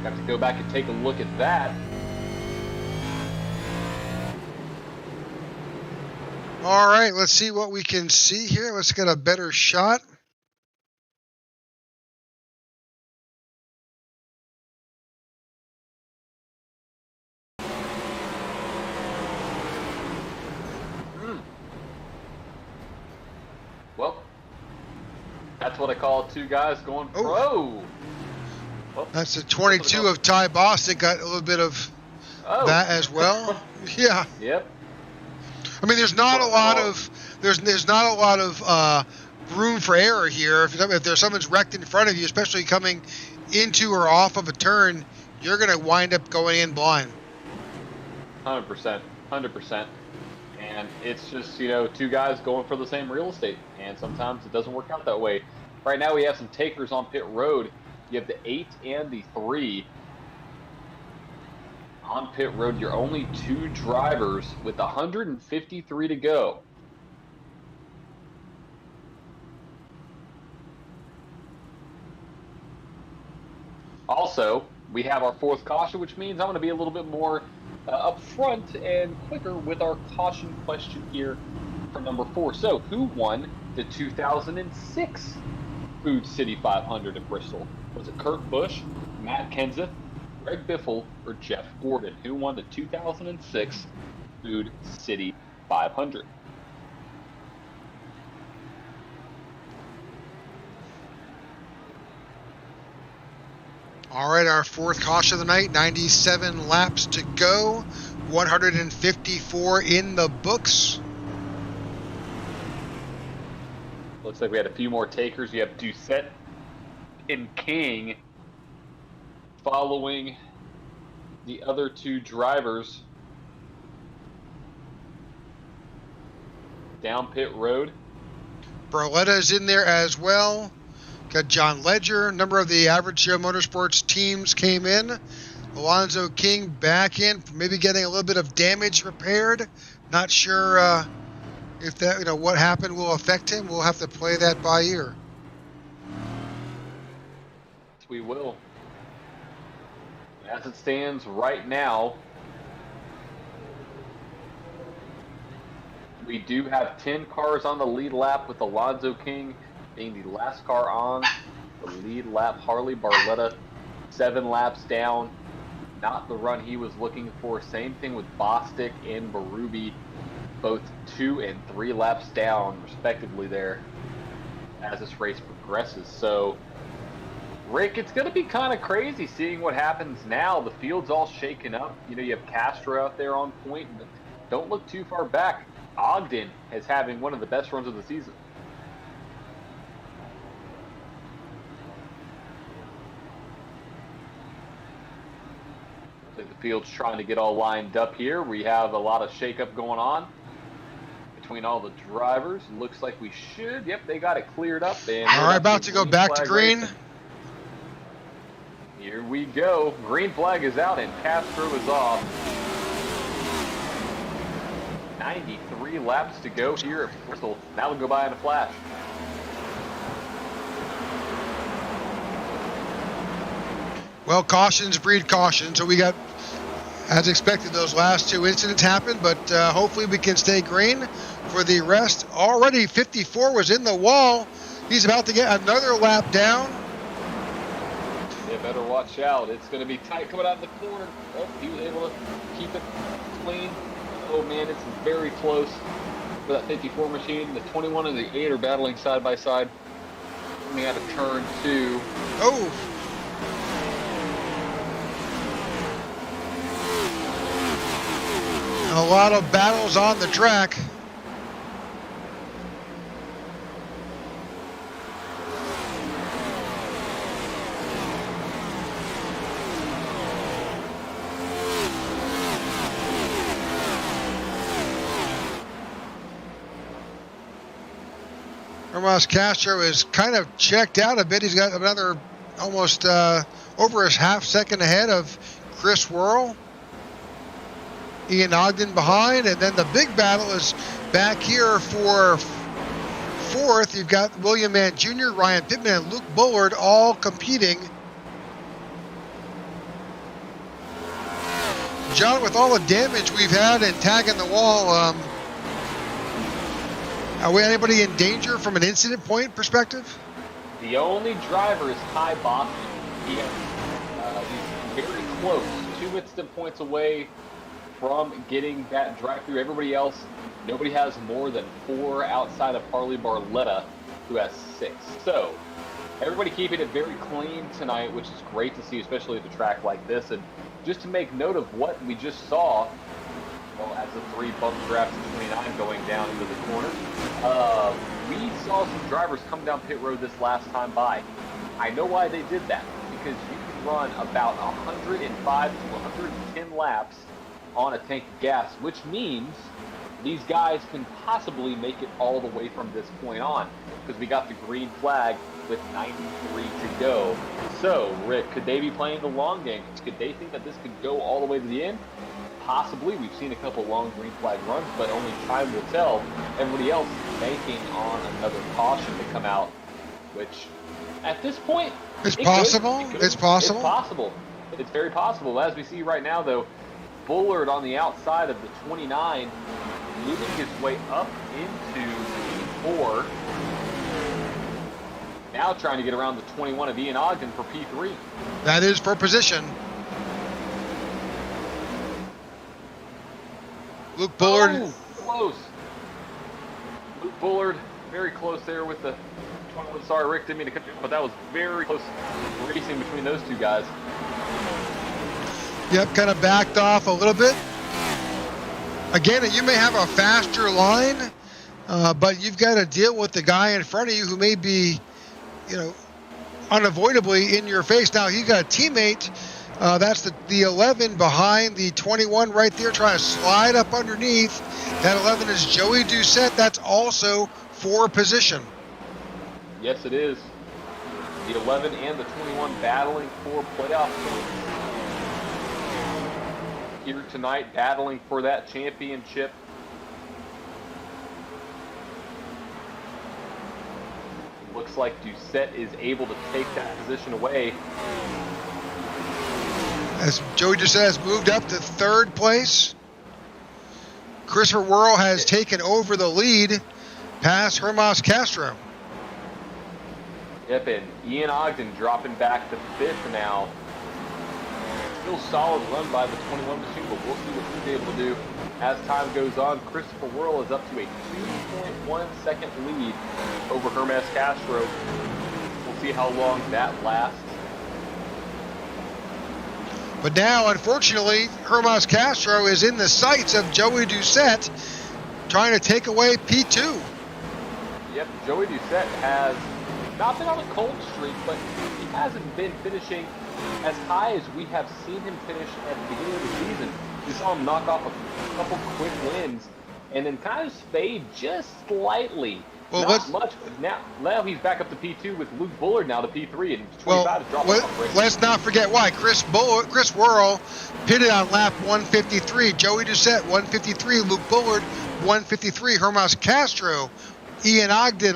Have to go back and take a look at that. All right, let's see what we can see here. Let's get a better shot. Well, that's what I call 2 guys going pro. Well, that's the 22 of Ty Boston. Got a little bit of that as well. Yeah. Yep. I mean, there's not a lot of room for error here. If there's someone's wrecked in front of you, especially coming into or off of a turn, you're going to wind up going in blind. 100%. 100%. And it's just, 2 guys going for the same real estate. And sometimes it doesn't work out that way. Right now we have some takers on pit road. You have the 8 and the 3. On pit road, you're only 2 drivers with 153 to go. Also, we have our 4th caution, which means I'm going to be a little bit more up front and quicker with our caution question here for number 4. So, who won the 2006 Food City 500 in Bristol? Was it Kurt Busch, Matt Kenseth, Greg Biffle, or Jeff Gordon? Who won the 2006 Food City 500? All right, our 4th caution of the night, 97 laps to go, 154 in the books. Looks like we had a few more takers. You have Doucette and King following the other 2 drivers down pit road. Barletta's in there as well. Got John Ledger. A number of the Average Joe Motorsports teams came in. Alonzo King back in, maybe getting a little bit of damage repaired. Not sure if that, what happened will affect him. We'll have to play that by ear. We will. As it stands right now, we do have 10 cars on the lead lap, with Alonzo King being the last car on the lead lap. Harley Barletta 7 laps down. Not the run he was looking for. Same thing with Bostic and Berube, both 2 and 3 laps down respectively there as this race progresses. So, Rick, it's going to be kind of crazy seeing what happens now. The field's all shaken up. You have Castro out there on point. But don't look too far back. Ogden is having one of the best runs of the season. I think the field's trying to get all lined up here. We have a lot of shakeup going on between all the drivers. Looks like we should. Yep, they got it cleared up. And all right, about to go back to green. Racing. Here we go. Green flag is out and Castro is off. 93 laps to go here at Bristol. That will go by in a flash. Well, cautions breed caution. So we got, as expected, those last two incidents happened, but hopefully we can stay green for the rest. Already 54 was in the wall. He's about to get another lap down. They better watch out. It's going to be tight coming out of the corner. Oh, he was able to keep it clean. Oh, man, it's very close for that 54 machine. The 21 and the 8 are battling side by side. Coming out of turn 2. Oh. A lot of battles on the track. Ramos Castro is kind of checked out a bit. He's got another almost over a half second ahead of Chris Worrell. Ian Ogden behind, and then the big battle is back here for fourth. You've got William Mann Jr., Ryan Pittman, and Luke Bullard all competing. John, with all the damage we've had and tagging the wall, are we anybody in danger from an incident point perspective? The only driver is Ty Boston. He's very close, 2 incident points away from getting that drive-through. Everybody else, nobody has more than 4 outside of Harley Barletta, who has 6. So everybody keeping it very clean tonight, which is great to see, especially at a track like this. And just to make note of what we just saw, well, as the 3 bump drafts to 29 going down into the corner, we saw some drivers come down pit road this last time by. I know why they did that, because you can run about 105 to 110 laps on a tank of gas, which means these guys can possibly make it all the way from this point on, because we got the green flag with 93 to go. So, Rick, could they be playing the long game? Could they think that this could go all the way to the end? Possibly. We've seen a couple long green flag runs, but only time will tell. Everybody else is banking on another caution to come out, which at this point, it's possible. It's possible. It's possible. It's very possible. As we see right now, though, Bullard on the outside of the 29, moving his way up into P4. Now trying to get around the 21 of Ian Ogden for P3. That is for position. Luke Bullard. Oh, close. Luke Bullard, very close there with the 21. Sorry, Rick, didn't mean to cut you, but that was very close racing between those two guys. Yep, kind of backed off a little bit. Again, you may have a faster line, but you've got to deal with the guy in front of you who may be, unavoidably in your face. Now, he's got a teammate. That's the 11 behind the 21 right there, trying to slide up underneath. That 11 is Joey Doucette. That's also for position. Yes, it is. The 11 and the 21 battling for playoff points here tonight, battling for that championship. Looks like Doucette is able to take that position away. As Joey Doucette has moved up to third place. Christopher Worrell has taken over the lead past Hermas Castro. Yep, and Ian Ogden dropping back to 5th now. Still solid run by the 21 machine, but we'll see what he's able to do as time goes on. Christopher Worrell is up to a 2.1 second lead over Hermas Castro. We'll see how long that lasts. But now, unfortunately, Hermas Castro is in the sights of Joey Doucette, trying to take away P2. Yep, Joey Doucette has not been on a cold streak, but he hasn't been finishing as high as we have seen him finish at the beginning of the season. We saw him knock off a couple quick wins and then kind of fade just slightly Well, Not much, but now he's back up to P2 with Luke Bullard now to P3, and 25 is dropping off. Let's not forget why. Chris Worrell pitted on lap 153. Joey Doucette, 153. Luke Bullard, 153. Hermas Castro, Ian Ogden,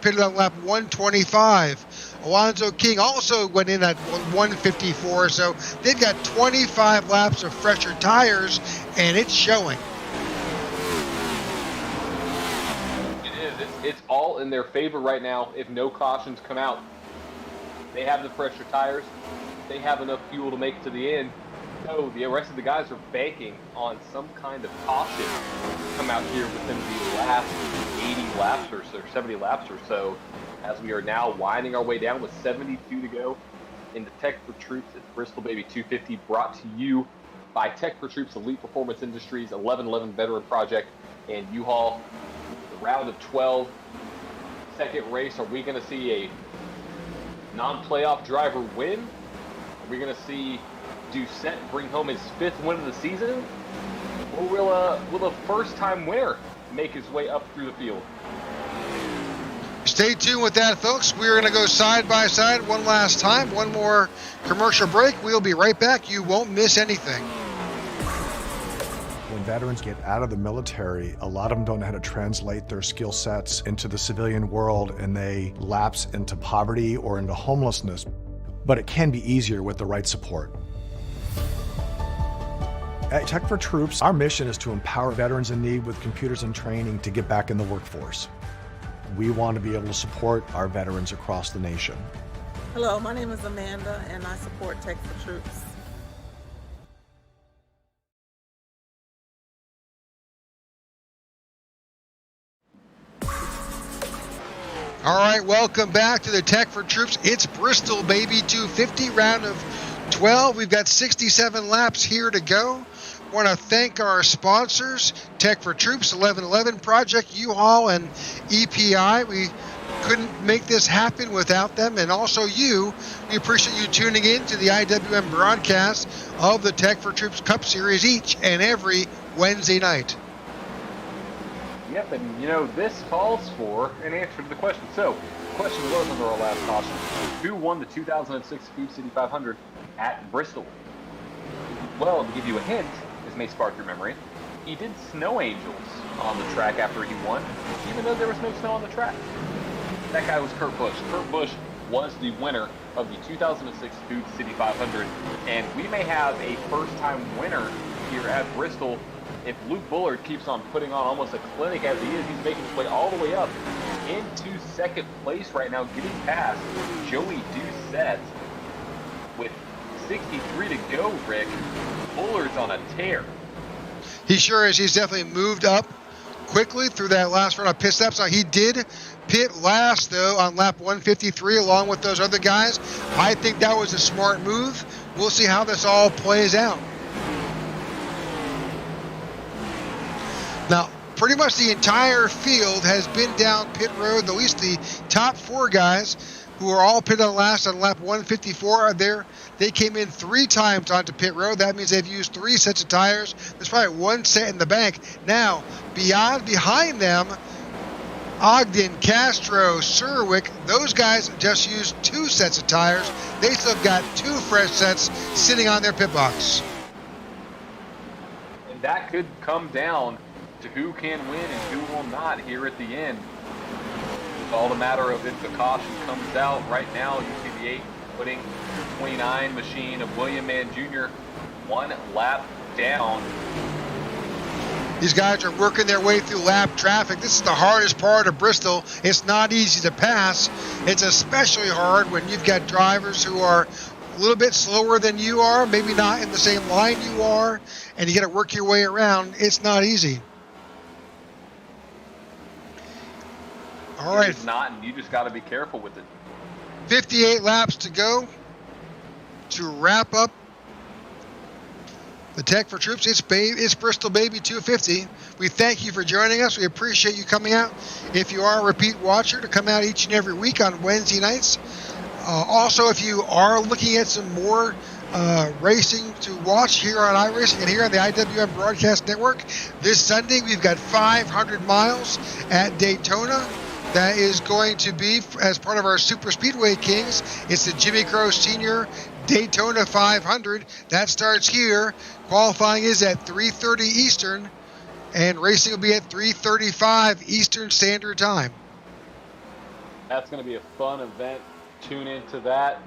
pitted on lap 125. Alonzo King also went in at 154. So they've got 25 laps of fresher tires, and it's showing. It's all in their favor right now if no cautions come out. They have the fresher tires. They have enough fuel to make it to the end. So the rest of the guys are banking on some kind of caution to come out here within the last 80 laps or so, 70 laps or so, as we are now winding our way down with 72 to go in the Tech4Troops at Bristol Baby 250, brought to you by Tech4Troops Elite Performance Industries, 1111 Veteran Project, and U-Haul. Round of 12, second race. Are we going to see a non-playoff driver win? Are we going to see Doucette bring home his 5th win of the season? Or will a first-time winner make his way up through the field? Stay tuned with that, folks. We're going to go side by side one last time. One more commercial break. We'll be right back. You won't miss anything. When veterans get out of the military, a lot of them don't know how to translate their skill sets into the civilian world, and they lapse into poverty or into homelessness. But it can be easier with the right support. At Tech4Troops, our mission is to empower veterans in need with computers and training to get back in the workforce. We want to be able to support our veterans across the nation. Hello, my name is Amanda, and I support Tech4Troops. All right, welcome back to the Tech4Troops. It's Bristol Baby 250, round of 12. We've got 67 laps here to go. Want to thank our sponsors, Tech4Troops, 1111 Project, U-Haul, and EPI. We couldn't make this happen without them, and also you. We appreciate you tuning in to the IWM broadcast of the Tech4Troops Cup Series each and every Wednesday night. Yep, and this calls for an answer to the question. So, the question was under our last caution: who won the 2006 Food City 500 at Bristol? Well, to give you a hint, this may spark your memory, he did snow angels on the track after he won, even though there was no snow on the track. That guy was Kurt Busch. Kurt Busch was the winner of the 2006 Food City 500, and we may have a first-time winner here at Bristol. If Luke Bullard keeps on putting on almost a clinic as he is, he's making his way all the way up into second place right now, getting past Joey Doucette with 63 to go, Rick. Bullard's on a tear. He sure is. He's definitely moved up quickly through that last run of pit stops. Now, he did pit last, though, on lap 153 along with those other guys. I think that was a smart move. We'll see how this all plays out. Now, pretty much the entire field has been down pit road. At least the top 4 guys, who are all pitted on last on lap 154, are there. They came in 3 times onto pit road. That means they've used 3 sets of tires. There's probably 1 set in the bank. Now, behind them, Ogden, Castro, Serwick, those guys just used 2 sets of tires. They still got 2 fresh sets sitting on their pit box. And that could come down to who can win and who will not here at the end. It's all a matter of if the caution comes out. Right now, you see the 8 putting the 29 machine of William Mann Jr. 1 lap down. These guys are working their way through lap traffic. This is the hardest part of Bristol. It's not easy to pass. It's especially hard when you've got drivers who are a little bit slower than you are, maybe not in the same line you are, and you got to work your way around. It's not easy. All right. It's not, and you just got to be careful with it. 58 laps to go to wrap up the Tech4Troops. It's Bristol Baby 250. We thank you for joining us. We appreciate you coming out. If you are a repeat watcher, to come out each and every week on Wednesday nights. Also, if you are looking at some more racing to watch here on iRacing and here on the IWM Broadcast Network. This Sunday, we've got 500 miles at Daytona. That is going to be as part of our Super Speedway Kings. It's the Jimmy Crowe Sr. Daytona 500. That starts here. Qualifying is at 3:30 Eastern, and racing will be at 3:35 Eastern Standard Time. That's going to be a fun event. Tune into that.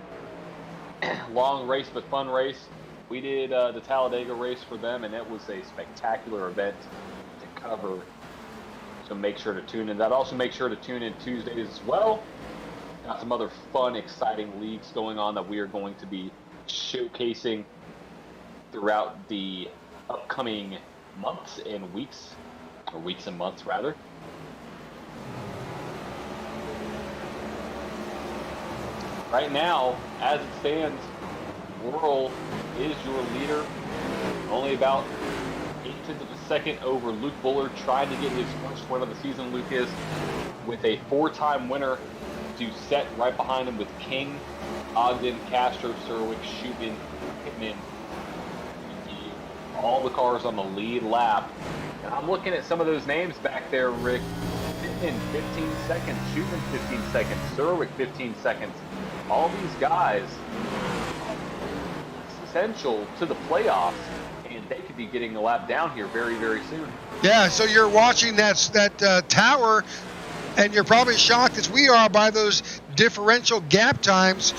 Long race, but fun race. We did the Talladega race for them, and it was a spectacular event to cover. So make sure to tune in. That also make sure to tune in Tuesdays as well. Got some other fun, exciting leagues going on that we are going to be showcasing throughout the upcoming months and weeks, or weeks and months rather. Right now, as it stands, Worrell is your leader. Only about 0.8 of a second over Luke Bullard, trying to get his first win of the season. Luke is with a 4-time winner to set right behind him with King, Ogden, Castro, Serwick, Shubin, Pittman. All the cars on the lead lap. And I'm looking at some of those names back there, Rick. Pittman, 15 seconds. Shubin, 15 seconds. Serwick, 15 seconds. All these guys essential to the playoffs, and they could be getting a lap down here very, very soon. Yeah, so you're watching that tower, and you're probably shocked as we are by those differential gap times.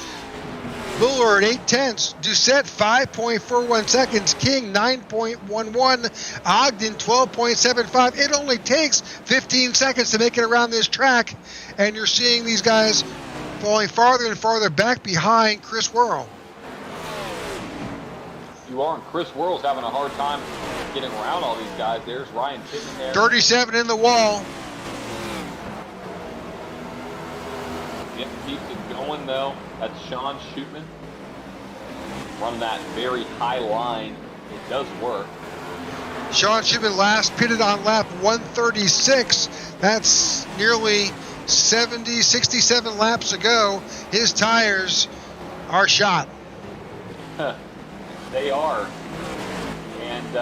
Bullard 8/10, Doucette 5.41 seconds, King 9.11, Ogden 12.75. It only takes 15 seconds to make it around this track, and you're seeing these guys falling farther and farther back behind Chris Worrell. You are, and Chris Worrell's having a hard time getting around all these guys. There's Ryan Pittman there. 37 in the wall. Yep, keeps it going though. That's Sean Shootman running that very high line. It does work. Sean Shootman last pitted on lap 136. That's nearly 67 laps ago. His tires are shot. They are. And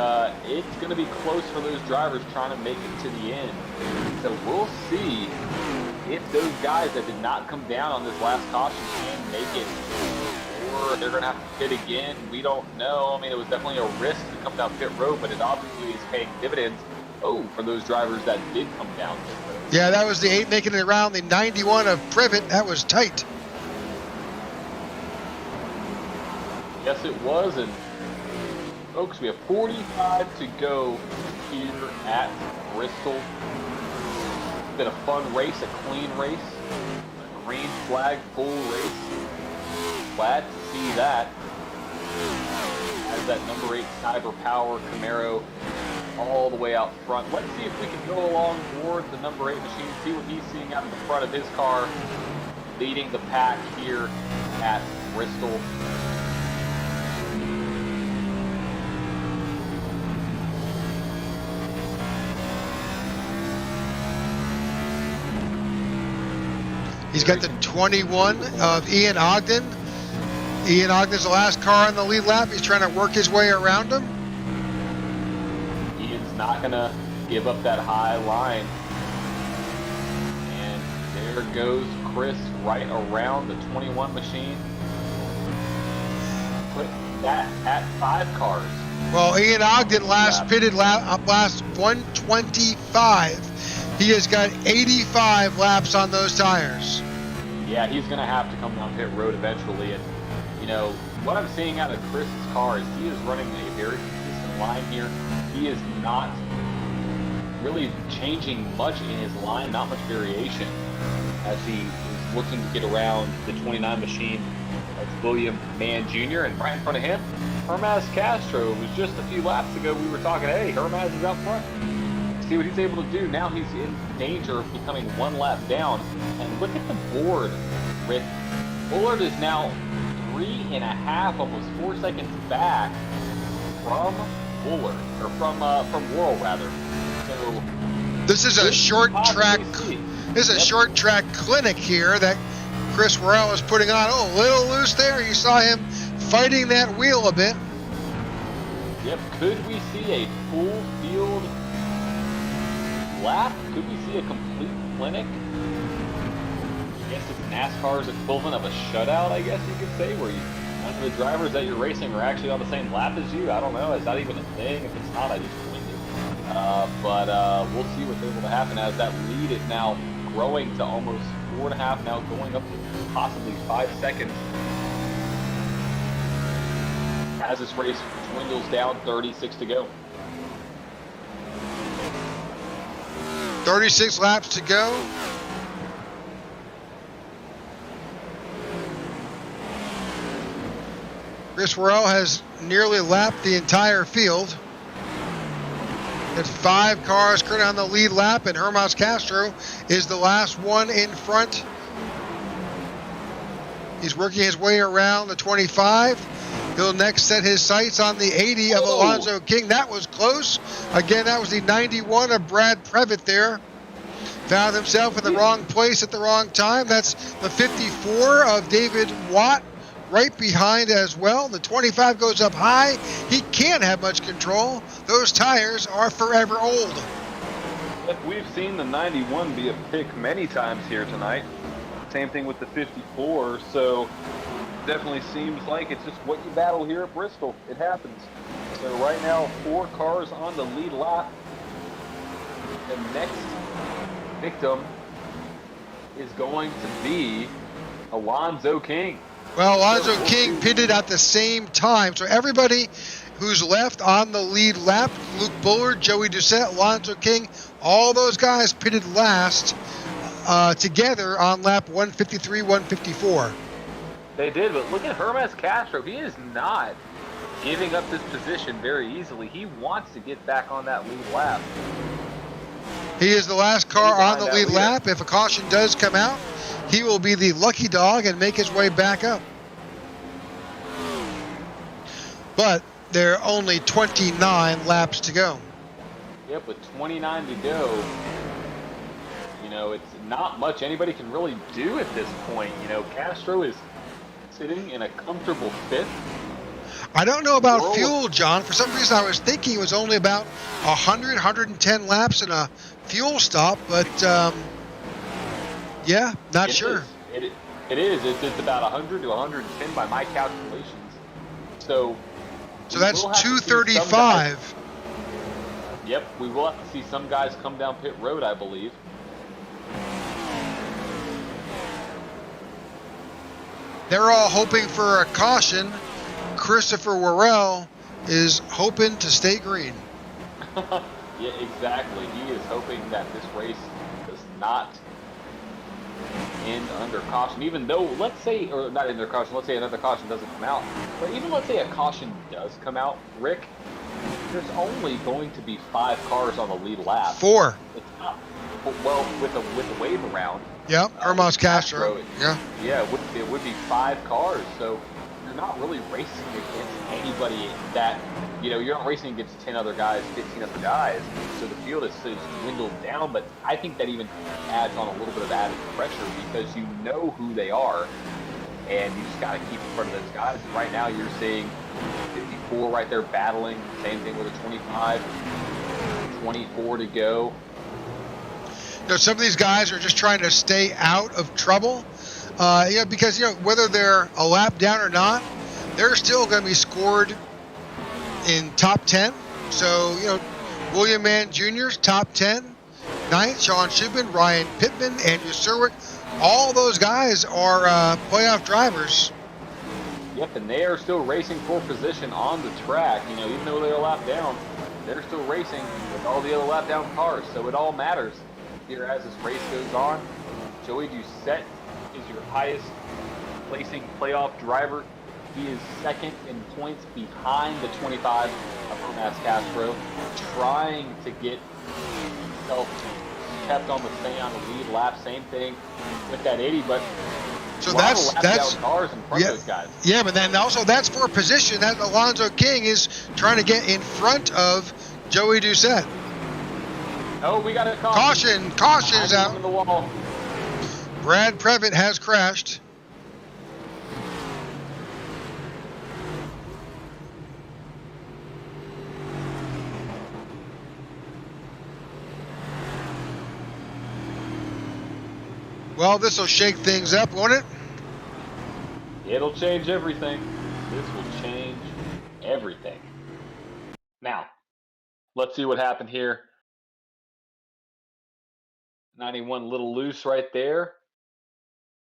it's going to be close for those drivers trying to make it to the end. So we'll see if those guys that did not come down on this last caution can make it, or they're going to have to pit again. We don't know. I mean, it was definitely a risk to come down pit road, but it obviously is paying dividends. For those drivers that did come down pit road. Yeah, that was the 8 making it around the 91 of Privet. That was tight. Yes, it was. And folks, we have 45 to go here at Bristol. It's been a fun race, a clean race, a green flag full race. Glad to see that. As that number 8 Cyber Power Camaro all the way out front. Let's see if we can go along board the number 8 machine, see what he's seeing out of the front of his car, leading the pack here at Bristol. He's got the 21 of Ian Ogden. Ian Ogden's the last car on the lead lap. He's trying to work his way around him. Ian's not going to give up that high line. And there goes Chris right around the 21 machine. Put that at 5 cars. Well, Ian Ogden last pitted last 125. He has got 85 laps on those tires. Yeah, he's going to have to come down pit road eventually. And, you know, what I'm seeing out of Chris's car is he is running a very consistent line here. He is not really changing much in his line, not much variation, as he is looking to get around the 29 machine. That's William Mann Jr. And right in front of him, Hermaz Castro. It was just a few laps ago we were talking, hey, Hermaz is out front. See what he's able to do. Now he's in danger of becoming 1 lap down. And look at the board, Rick. Bullard is now 3.5, almost 4 seconds back from Bullard, or from Worrell rather. So this is a short track. This is a short track clinic here that Chris Worrell is putting on. Oh, a little loose there. You saw him fighting that wheel a bit. Yep, could we see a full field lap? Could we see a complete clinic? I guess it's NASCAR's equivalent of a shutout, I guess you could say, where none of the drivers that you're racing are actually on the same lap as you. I don't know. Is that even a thing? If it's not, I just winged it. But we'll see what's able to happen as that lead is now growing to almost 4.5, now going up to possibly 5 seconds. As this race dwindles down, 36 to go. 36 laps to go. Chris Worrell has nearly lapped the entire field. It's 5 cars currently on the lead lap, and Hermas Castro is the last one in front. He's working his way around the 25. He'll next set his sights on the 80 of Alonzo King. That was close. Again, that was the 91 of Brad Previtt there. Found himself in the wrong place at the wrong time. That's the 54 of David Watt right behind as well. The 25 goes up high. He can't have much control. Those tires are forever old. We've seen the 91 be a pick many times here tonight. Same thing with the 54. So definitely seems like it's just what you battle here at Bristol. It happens. So right now, 4 cars on the lead lap. The next victim is going to be Alonzo King. Well, Alonzo King pitted at the same time. So everybody who's left on the lead lap, Luke Bullard, Joey Doucette, Alonzo King, all those guys pitted last together on lap 153, 154. They did, but look at Hermas Castro. He is not giving up this position very easily. He wants to get back on that lead lap. He is the last car on the lead lap. If a caution does come out, he will be the lucky dog and make his way back up. But there are only 29 laps to go. Yep, with 29 to go, you know, it's not much anybody can really do at this point. You know, Castro is sitting in a comfortable 5th. I don't know about fuel, John. For some reason, I was thinking it was only about 100, 110 laps in a fuel stop, but yeah, not sure. It is. It's about 100 to 110 by my calculations. So that's 235. Yep, we will have to see some guys come down pit road, I believe. They're all hoping for a caution. Christopher Worrell is hoping to stay green. Yeah, exactly. He is hoping that this race does not end under caution, even though, let's say, or not under caution, let's say another caution doesn't come out. But even let's say a caution does come out, Rick, there's only going to be 5 cars on the lead lap. 4. It's not, well, with a wave around. Yep, Hermas Castro. Yeah. Yeah, it would be 5 cars. So you're not really racing against anybody that, you know, you're not racing against 10 other guys, 15 other guys. So the field is dwindled down, but I think that even adds on a little bit of added pressure because you know who they are and you just got to keep in front of those guys. And right now you're seeing 54 right there battling. Same thing with a 25, 24 to go. You know, some of these guys are just trying to stay out of trouble, because, you know, whether they're a lap down or not, they're still going to be scored in top 10. So, you know, William Mann Jr.'s top 10, 9th, Sean Shubin, Ryan Pittman, Andrew Serwick, all those guys are playoff drivers. Yep, and they are still racing for position on the track. You know, even though they're a lap down, they're still racing with all the other lap down cars. So it all matters here as this race goes on. Joey Doucette is your highest placing playoff driver. He is second in points behind the 25 of Hermas Castro, trying to get himself kept on the lead lap. Same thing with that 80, but so that's cars in front of those guys. Yeah, but then also that's for a position that Alonzo King is trying to get in front of Joey Doucette. Oh, we got a caution. Caution is out. The wall. Brad Previtt has crashed. Well, this will shake things up, won't it? It'll change everything. This will change everything. Now, let's see what happened here. 91 a little loose right there.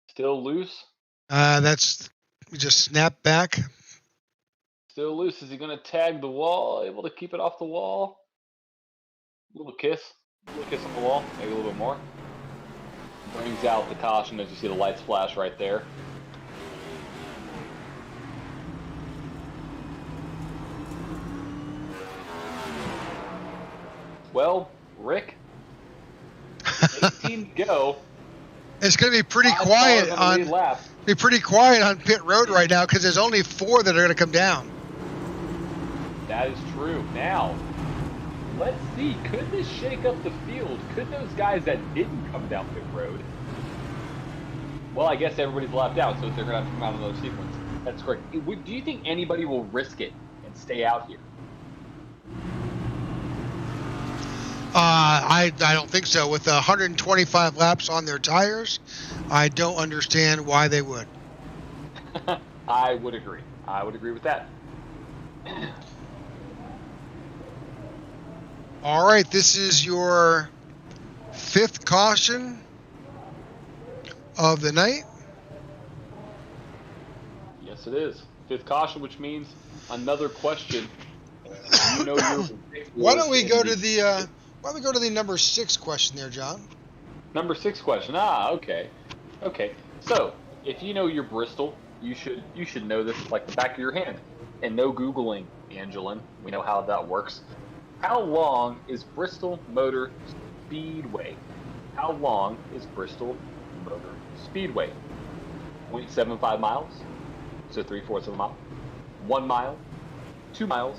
Still loose. We just snap back. Still loose. Is he going to tag the wall? Able to keep it off the wall? Little kiss. Little kiss on the wall. Maybe a little bit more. Brings out the caution as you see the lights flash right there. Well, Rick, 18 to go. It's going to be pretty quiet on pit road right now because there's only 4 that are going to come down. That is true. Now, let's see. Could this shake up the field? Could those guys that didn't come down pit road? Well, I guess everybody's left out, so they're going to have to come out in another sequence. That's correct. Do you think anybody will risk it and stay out here? I don't think so. With 125 laps on their tires, I don't understand why they would. I would agree. I would agree with that. All right, this is your 5th caution of the night. Yes, it is. 5th caution, which means another question. You know Why don't we go to the number 6 question there, John? Number 6 question. Okay. Okay. So, if you know your Bristol, you should know this like the back of your hand. And no Googling, Angelin. We know how that works. How long is Bristol Motor Speedway? How long is Bristol Motor Speedway? 0.75 miles, so 3/4 of a mile. 1 mile, 2 miles,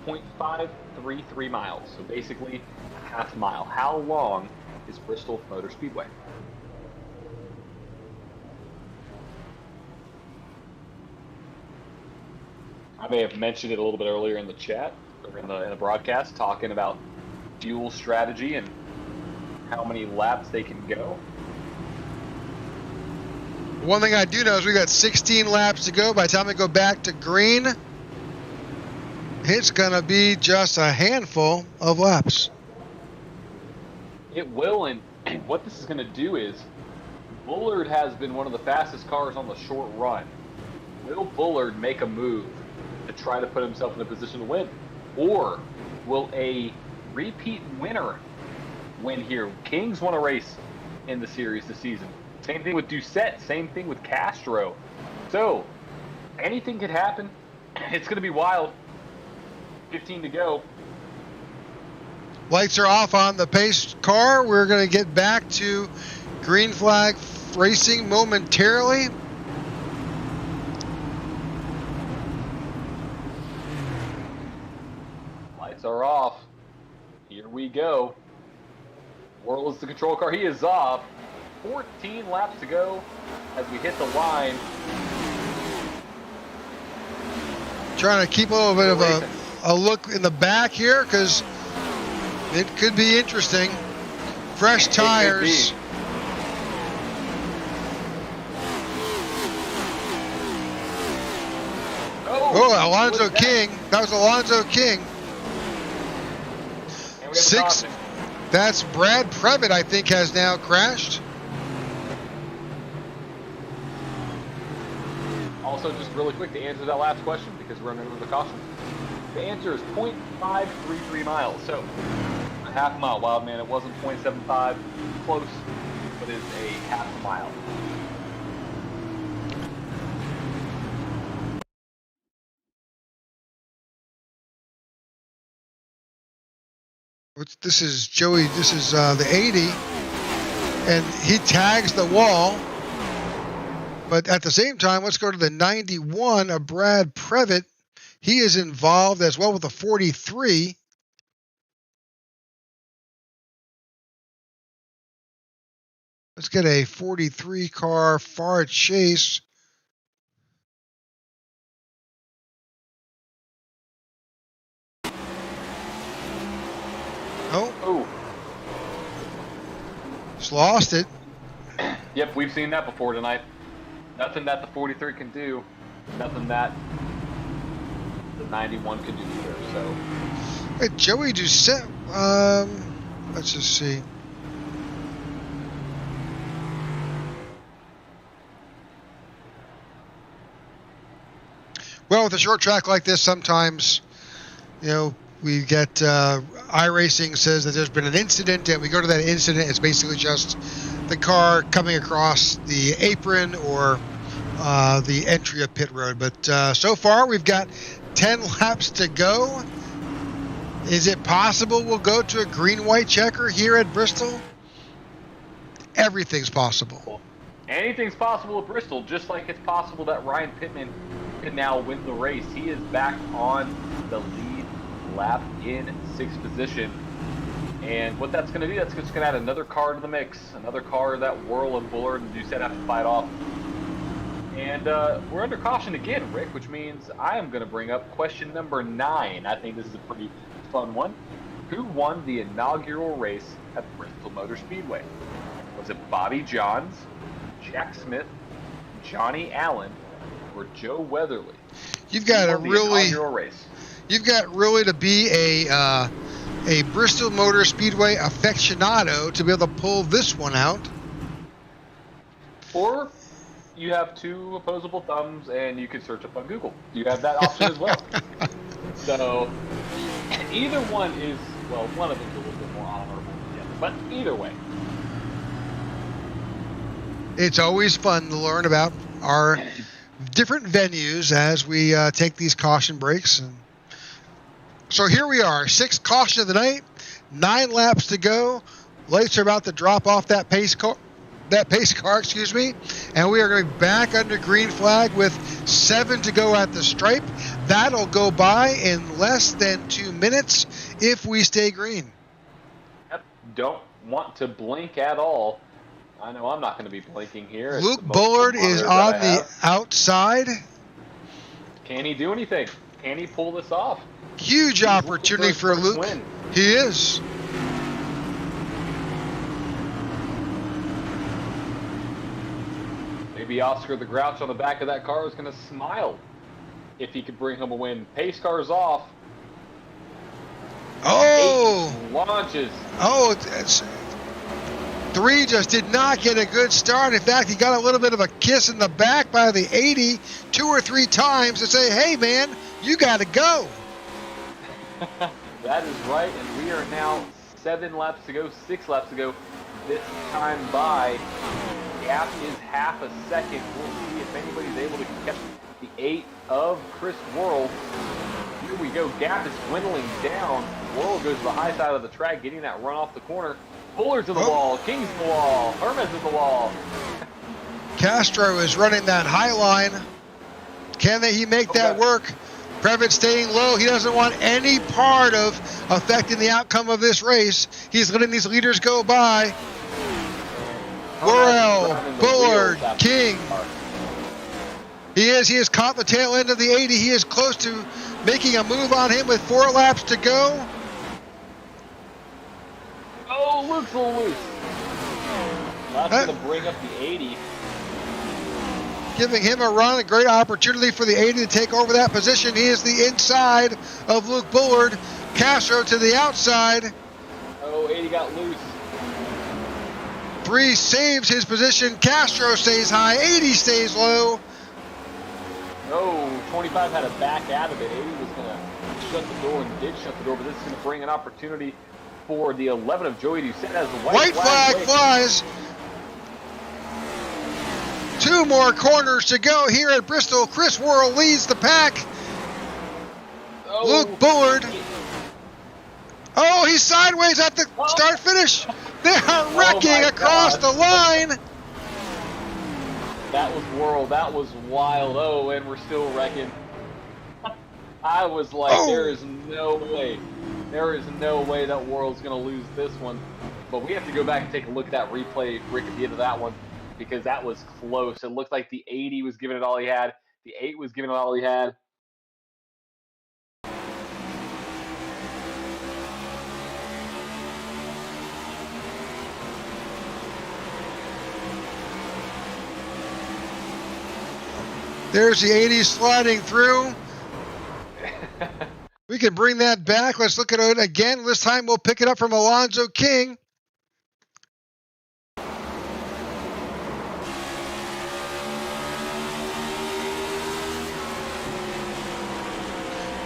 0.533 miles, so basically a half mile. How long is Bristol Motor Speedway? I may have mentioned it a little bit earlier in the chat, or in the broadcast, talking about fuel strategy and how many laps they can go. One thing I do know is we got 16 laps to go. By the time we go back to green, it's going to be just a handful of laps. It will, and what this is going to do is Bullard has been one of the fastest cars on the short run. Will Bullard make a move to try to put himself in a position to win? Or will a repeat winner win here? Kings won a race in the series this season. Same thing with Doucette, same thing with Castro. So, anything could happen. It's going to be wild. 15 to go. Lights are off on the pace car. We're going to get back to green flag racing momentarily. Lights are off. Here we go. Worrell is the control car. He is off. 14 laps to go as we hit the line. Trying to keep a little bit of a look in the back here because it could be interesting. Fresh tires. Oh, Alonzo King. That was Alonzo King. 6. That's Brad Previtt, I think, has now crashed. Also, just really quick to answer that last question, because we're under the caution. The answer is 0.533 miles. So, a half mile. Wild man, it wasn't 0.75. Close, but is a half a mile. This is Joey. This is the 80, and he tags the wall. But at the same time, let's go to the 91 of Brad Previtt. He is involved as well with the 43. Let's get a 43 car far chase. Oh. Just lost it. Yep, we've seen that before tonight. Nothing that the 43 can do. Nothing that the 91 can do either. So, Hey, Joey Doucette. Let's just see. Well, with a short track like this, sometimes, you know, we get iRacing says that there's been an incident, and we go to that incident. It's basically just the car coming across the apron or the entry of pit road. But so far, we've got 10 laps to go. Is it possible we'll go to a green-white checker here at Bristol? Everything's possible. anything's possible at Bristol, just like it's possible that Ryan Pittman can now win the race. He is back on the lead lap in 6th position. And what that's going to do, that's just going to add another car to the mix, another car that Whirl and Bullard and Doucette have to fight off. And we're under caution again, Rick, which means I am going to bring up question number 9. I think this is a pretty fun one. Who won the inaugural race at Bristol Motor Speedway? Was it Bobby Johns, Jack Smith, Johnny Allen, or Joe Weatherly? You've got to really, race. you've got really to be a Bristol Motor Speedway aficionado to be able to pull this one out. Or you have 2 opposable thumbs and you can search up on Google. You have that option as well. So either one is, well, one of them is a little bit more honorable than the other, but either way. It's always fun to learn about our different venues as we take these caution breaks. And so here we are, 6th caution of the night, 9 laps to go. Lights are about to drop off that pace car, and we are going to be back under green flag with 7 to go at the stripe. That'll go by in less than 2 minutes if we stay green. Yep. Don't want to blink at all. I know I'm not going to be blinking here. Luke Bullard is on the outside. Can he do anything? Can he pull this off? Huge opportunity for Luke. Win. He is. Maybe Oscar the Grouch on the back of that car is going to smile if he could bring home a win. Pace car's off. Oh! 8 launches. Oh, it's 3 just did not get a good start. In fact, he got a little bit of a kiss in the back by the 80 2 or 3 times to say, hey, man, you got to go. That is right, and we are now 7 laps to go, 6 laps to go. This time by, gap is half a second. We'll see if anybody's able to catch the 8 of Chris Whirl. Here we go, gap is dwindling down. Whirl goes to the high side of the track, getting that run off the corner. Bullard's to the wall, King's to the wall, Herman's to the wall. Castro is running that high line. Can he make that work? Previtt staying low. He doesn't want any part of affecting the outcome of this race. He's letting these leaders go by. Whirl, Bullard, King. He has caught the tail end of the 80. He is close to making a move on him with 4 laps to go. Oh, Luke's a little loose. That's going to bring up the 80. Giving him a run, a great opportunity for the 80 to take over that position. He is the inside of Luke Bullard. Castro to the outside. Oh, 80 got loose. 3 saves his position. Castro stays high. 80 stays low. Oh, 25 had a back out of it. 80 was going to shut the door and did shut the door, but this is going to bring an opportunity for the 11 of Joey Doucette as the white flag flies. 2 more corners to go here at Bristol. Chris Whirl leads the pack. Oh. Luke Bullard. Oh, he's sideways at the start-finish. They are wrecking across the line. That was Whirl. That was wild. Oh, and we're still wrecking. I was like, there is no way. There is no way that Whirl's going to lose this one. But we have to go back and take a look at that replay, Rick, at the end of that one, because that was close. It looked like the 80 was giving it all he had. The 8 was giving it all he had. There's the 80 sliding through. We can bring that back. Let's look at it again. This time we'll pick it up from Alonzo King.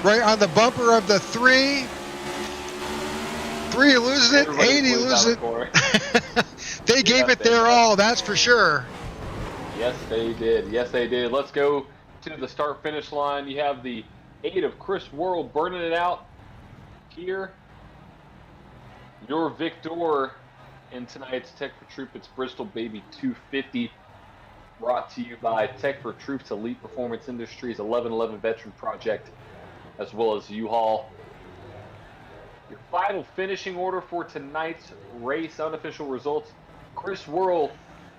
Right on the bumper of the 3. 3 loses it, Everybody 80 loses loses it. They gave it their all, that's for sure. Yes, they did. Yes, they did. Let's go to the start-finish line. You have the 8 of Chris Worrell burning it out here. Your victor in tonight's Tech4Troops, it's Bristol Baby 250, brought to you by Tech4Troops Elite Performance Industries 1111 Veteran Project, as well as U-Haul. Your final finishing order for tonight's race, unofficial results. Chris Worrell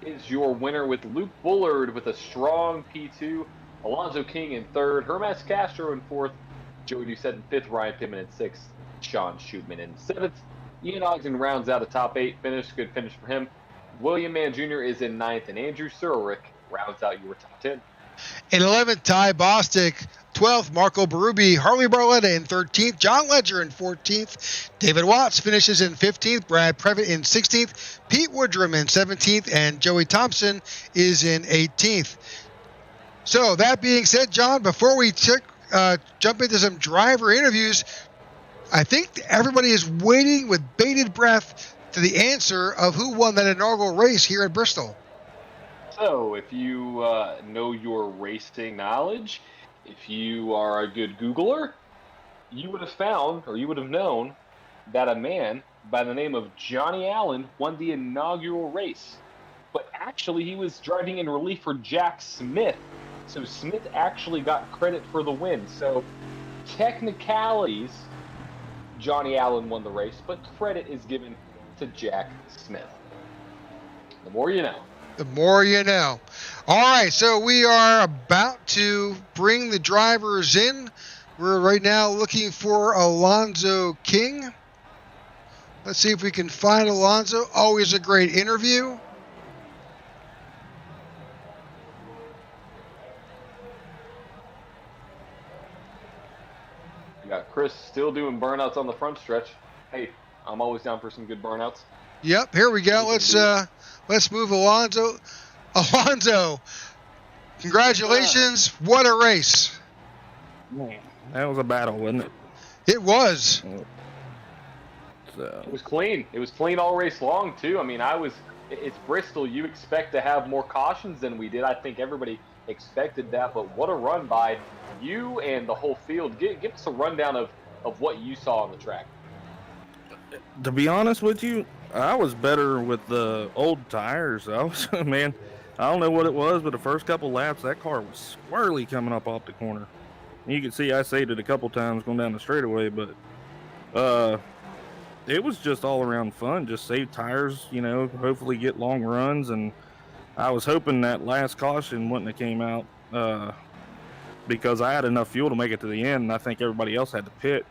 is your winner with Luke Bullard with a strong P2, Alonzo King in 3rd, Hermes Castro in 4th, Joey Doucette in 5th, Ryan Pittman in 6th, Sean Shootman in 7th. Ian Ogden rounds out a top 8 finish, good finish for him. William Mann Jr. is in 9th, and Andrew Surrick rounds out your top 10. In 11th, Ty Bostic. 12th, Marco Berube. Harley Barletta in 13th. John Ledger in 14th. David Watts finishes in 15th. Brad Previtt in 16th. Pete Woodrum in 17th. And Joey Thompson is in 18th. So that being said, John, before we jump into some driver interviews, I think everybody is waiting with bated breath to the answer of who won that inaugural race here at Bristol. So, if you know your racing knowledge, if you are a good Googler, you would have found, or you would have known, that a man by the name of Johnny Allen won the inaugural race. But actually, he was driving in relief for Jack Smith. So Smith actually got credit for the win. So, technicalities, Johnny Allen won the race, but credit is given to Jack Smith. The more you know. The more you know. All right, so we are about to bring the drivers in. We're right now looking for Alonzo King. Let's see if we can find Alonzo. Always a great interview. We got Chris still doing burnouts on the front stretch. Hey, I'm always down for some good burnouts. Yep, here we go. Let's move Alonzo. Alonzo, congratulations. What a race. Man, that was a battle, wasn't it? It was. It was clean. It was clean all race long, too. I mean, it's Bristol. You expect to have more cautions than we did. I think everybody expected that, but what a run by you and the whole field. Give us a rundown of what you saw on the track. To be honest with you, I was better with the old tires. Man, I don't know what it was, but the first couple laps, that car was squirrely coming up off the corner. You can see I saved it a couple times going down the straightaway, but it was just all around fun. Just save tires, hopefully get long runs. And I was hoping that last caution wouldn't have came out because I had enough fuel to make it to the end, and I think everybody else had to pit.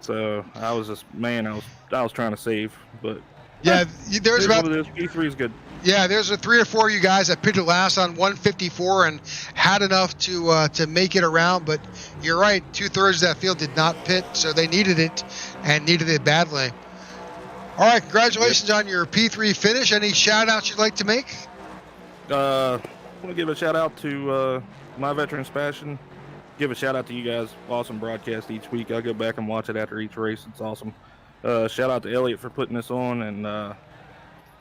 So I was just, I was trying to save, but yeah, there's about P3 is good. Yeah, there's a 3 or 4 of you guys that pitted last on 154 and had enough to make it around. But you're right, 2/3 of that field did not pit, so they needed it and needed it badly. All right, congratulations on your P3 finish. Any shout outs you'd like to make? I want to give a shout out to My Veterans Passion. Give a shout out to you guys. Awesome broadcast each week. I'll go back and watch it after each race. It's awesome. Shout out to Elliot for putting this on, and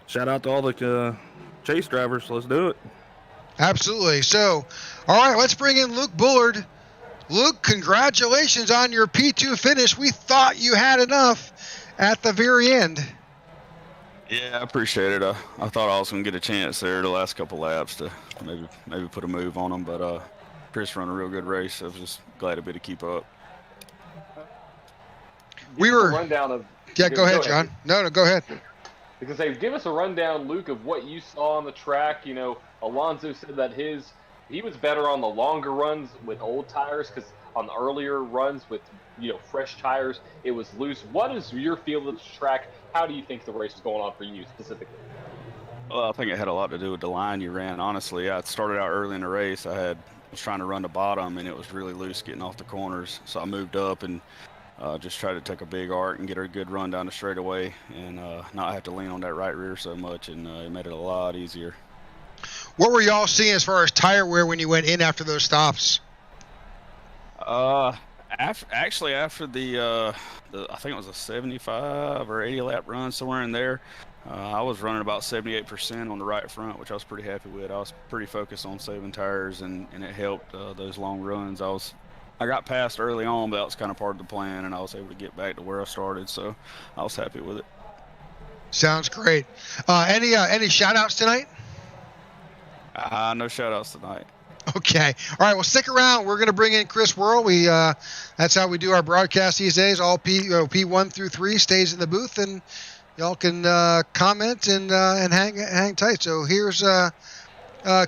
shout out to all the chase drivers. Let's do it. Absolutely. So, all right, let's bring in Luke Bullard. Luke, congratulations on your P2 finish. We thought you had enough at the very end. Yeah, I appreciate it. I thought I was going to get a chance there the last couple laps to maybe put a move on them, but Chris run a real good race. I was just glad to be able to keep up. We were rundown of. Yeah, go ahead, John. No, go ahead. Because give us a rundown, Luke, of what you saw on the track. Alonzo said that he was better on the longer runs with old tires, because on the earlier runs with fresh tires, it was loose. What is your feel of the track? How do you think the race is going on for you specifically? Well, I think it had a lot to do with the line you ran. Honestly, I started out early in the race. I had was trying to run the bottom, and it was really loose getting off the corners. So I moved up and just tried to take a big arc and get a good run down the straightaway, and not have to lean on that right rear so much, and it made it a lot easier. What were y'all seeing as far as tire wear when you went in after those stops? After the I think it was a 75 or 80 lap run, somewhere in there, I was running about 78% on the right front, which I was pretty happy with. I was pretty focused on saving tires, and it helped those long runs. I got past early on, but that was kind of part of the plan, and I was able to get back to where I started, so I was happy with it. Sounds great. Any shout outs tonight? No shout outs tonight. Okay. All right. Well, stick around. We're going to bring in Chris Worrell. That's how we do our broadcast these days. All P1 through 3 stays in the booth, and y'all can comment and hang tight. So here's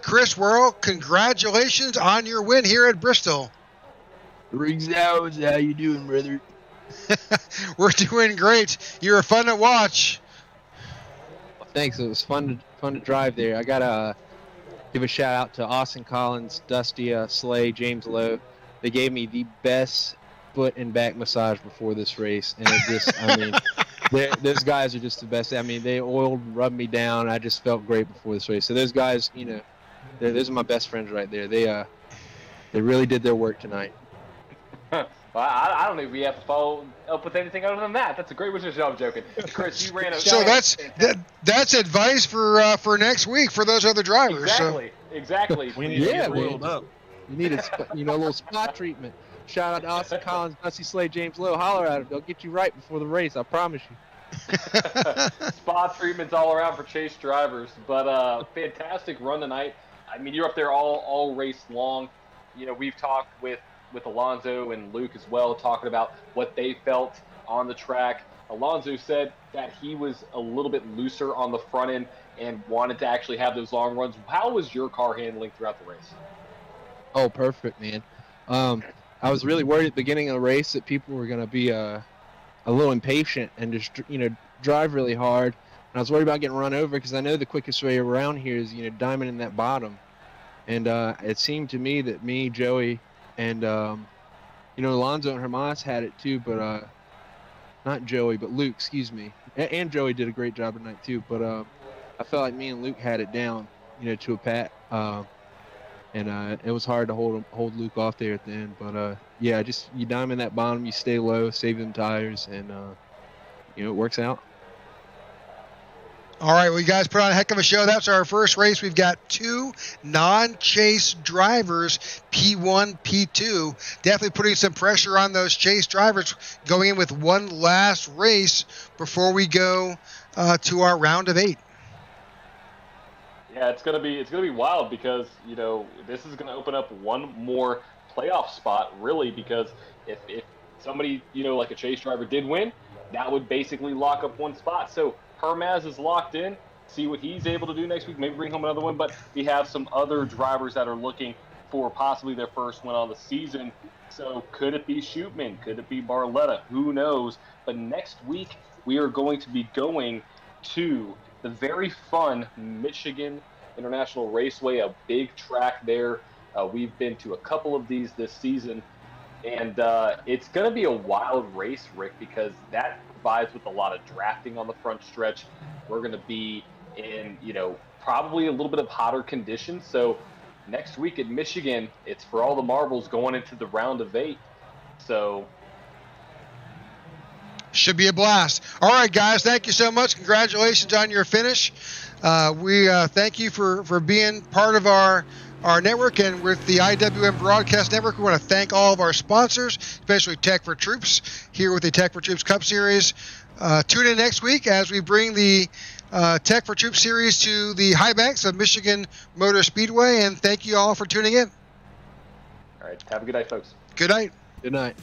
Chris Worrell. Congratulations on your win here at Bristol. Rigs out. How you doing, brother? We're doing great. You're fun to watch. Thanks. It was fun to drive there. I gotta give a shout out to Austin Collins, Dusty Slay, James Lowe. They gave me the best foot and back massage before this race, and it just, I mean, those guys are just the best. I mean, they oiled and rubbed me down. I just felt great before this race. So those guys, you know, those are my best friends right there. They really did their work tonight. Well, I don't think we have to follow up with anything other than that. That's a great wizard job, joking. Chris, you ran a... So that's advice for next week for those other drivers. Exactly. We need to get rolled up. You need a little spot treatment. Shout out to Austin Collins, Dusty Slay, James Lowe. Holler at them. They'll get you right before the race. I promise you. Spot treatments all around for chase drivers. But fantastic run tonight. I mean, you're up there all race long. You know, we've talked with Alonso and Luke as well, talking about what they felt on the track. Alonso said that he was a little bit looser on the front end and wanted to actually have those long runs. How was your car handling throughout the race? Oh, perfect, man. I was really worried at the beginning of the race that people were going to be a little impatient and just, drive really hard. And I was worried about getting run over because I know the quickest way around here is, diamond in that bottom. And it seemed to me that me, Joey, and, Alonso and Hermas had it too, but not Joey, but Luke, excuse me. And Joey did a great job tonight too, but I felt like me and Luke had it down, to a pat. And it was hard to hold Luke off there at the end. But, yeah, just you diamond that bottom, you stay low, save them tires, and, it works out. All right, well, you guys put on a heck of a show. That's our first race. We've got 2 non-chase drivers, P1, P2. Definitely putting some pressure on those chase drivers going in with one last race before we go to our round of 8. Yeah, it's gonna be wild because this is gonna open up one more playoff spot really, because if somebody like a chase driver did win, that would basically lock up one spot. So Hermaz is locked in. See what he's able to do next week. Maybe bring home another one. But we have some other drivers that are looking for possibly their first win on the season. So could it be Shootman? Could it be Barletta? Who knows? But next week we are going to be going to the very fun Michigan International Raceway, a big track there. We've been to a couple of these this season. And it's going to be a wild race, Rick, because that provides with a lot of drafting on the front stretch. We're going to be in, probably a little bit of hotter conditions. So next week at Michigan, it's for all the marbles going into the round of 8. So should be a blast. All right, guys, thank you so much. Congratulations on your finish. We thank you for being part of our network, and with the IWM Broadcast Network, we want to thank all of our sponsors, especially Tech4Troops here with the Tech4Troops Cup Series. Tune in next week as we bring the Tech4Troops Series to the high banks of Michigan Motor Speedway, and thank you all for tuning in. all right, have a good night, folks. Good night. Good night.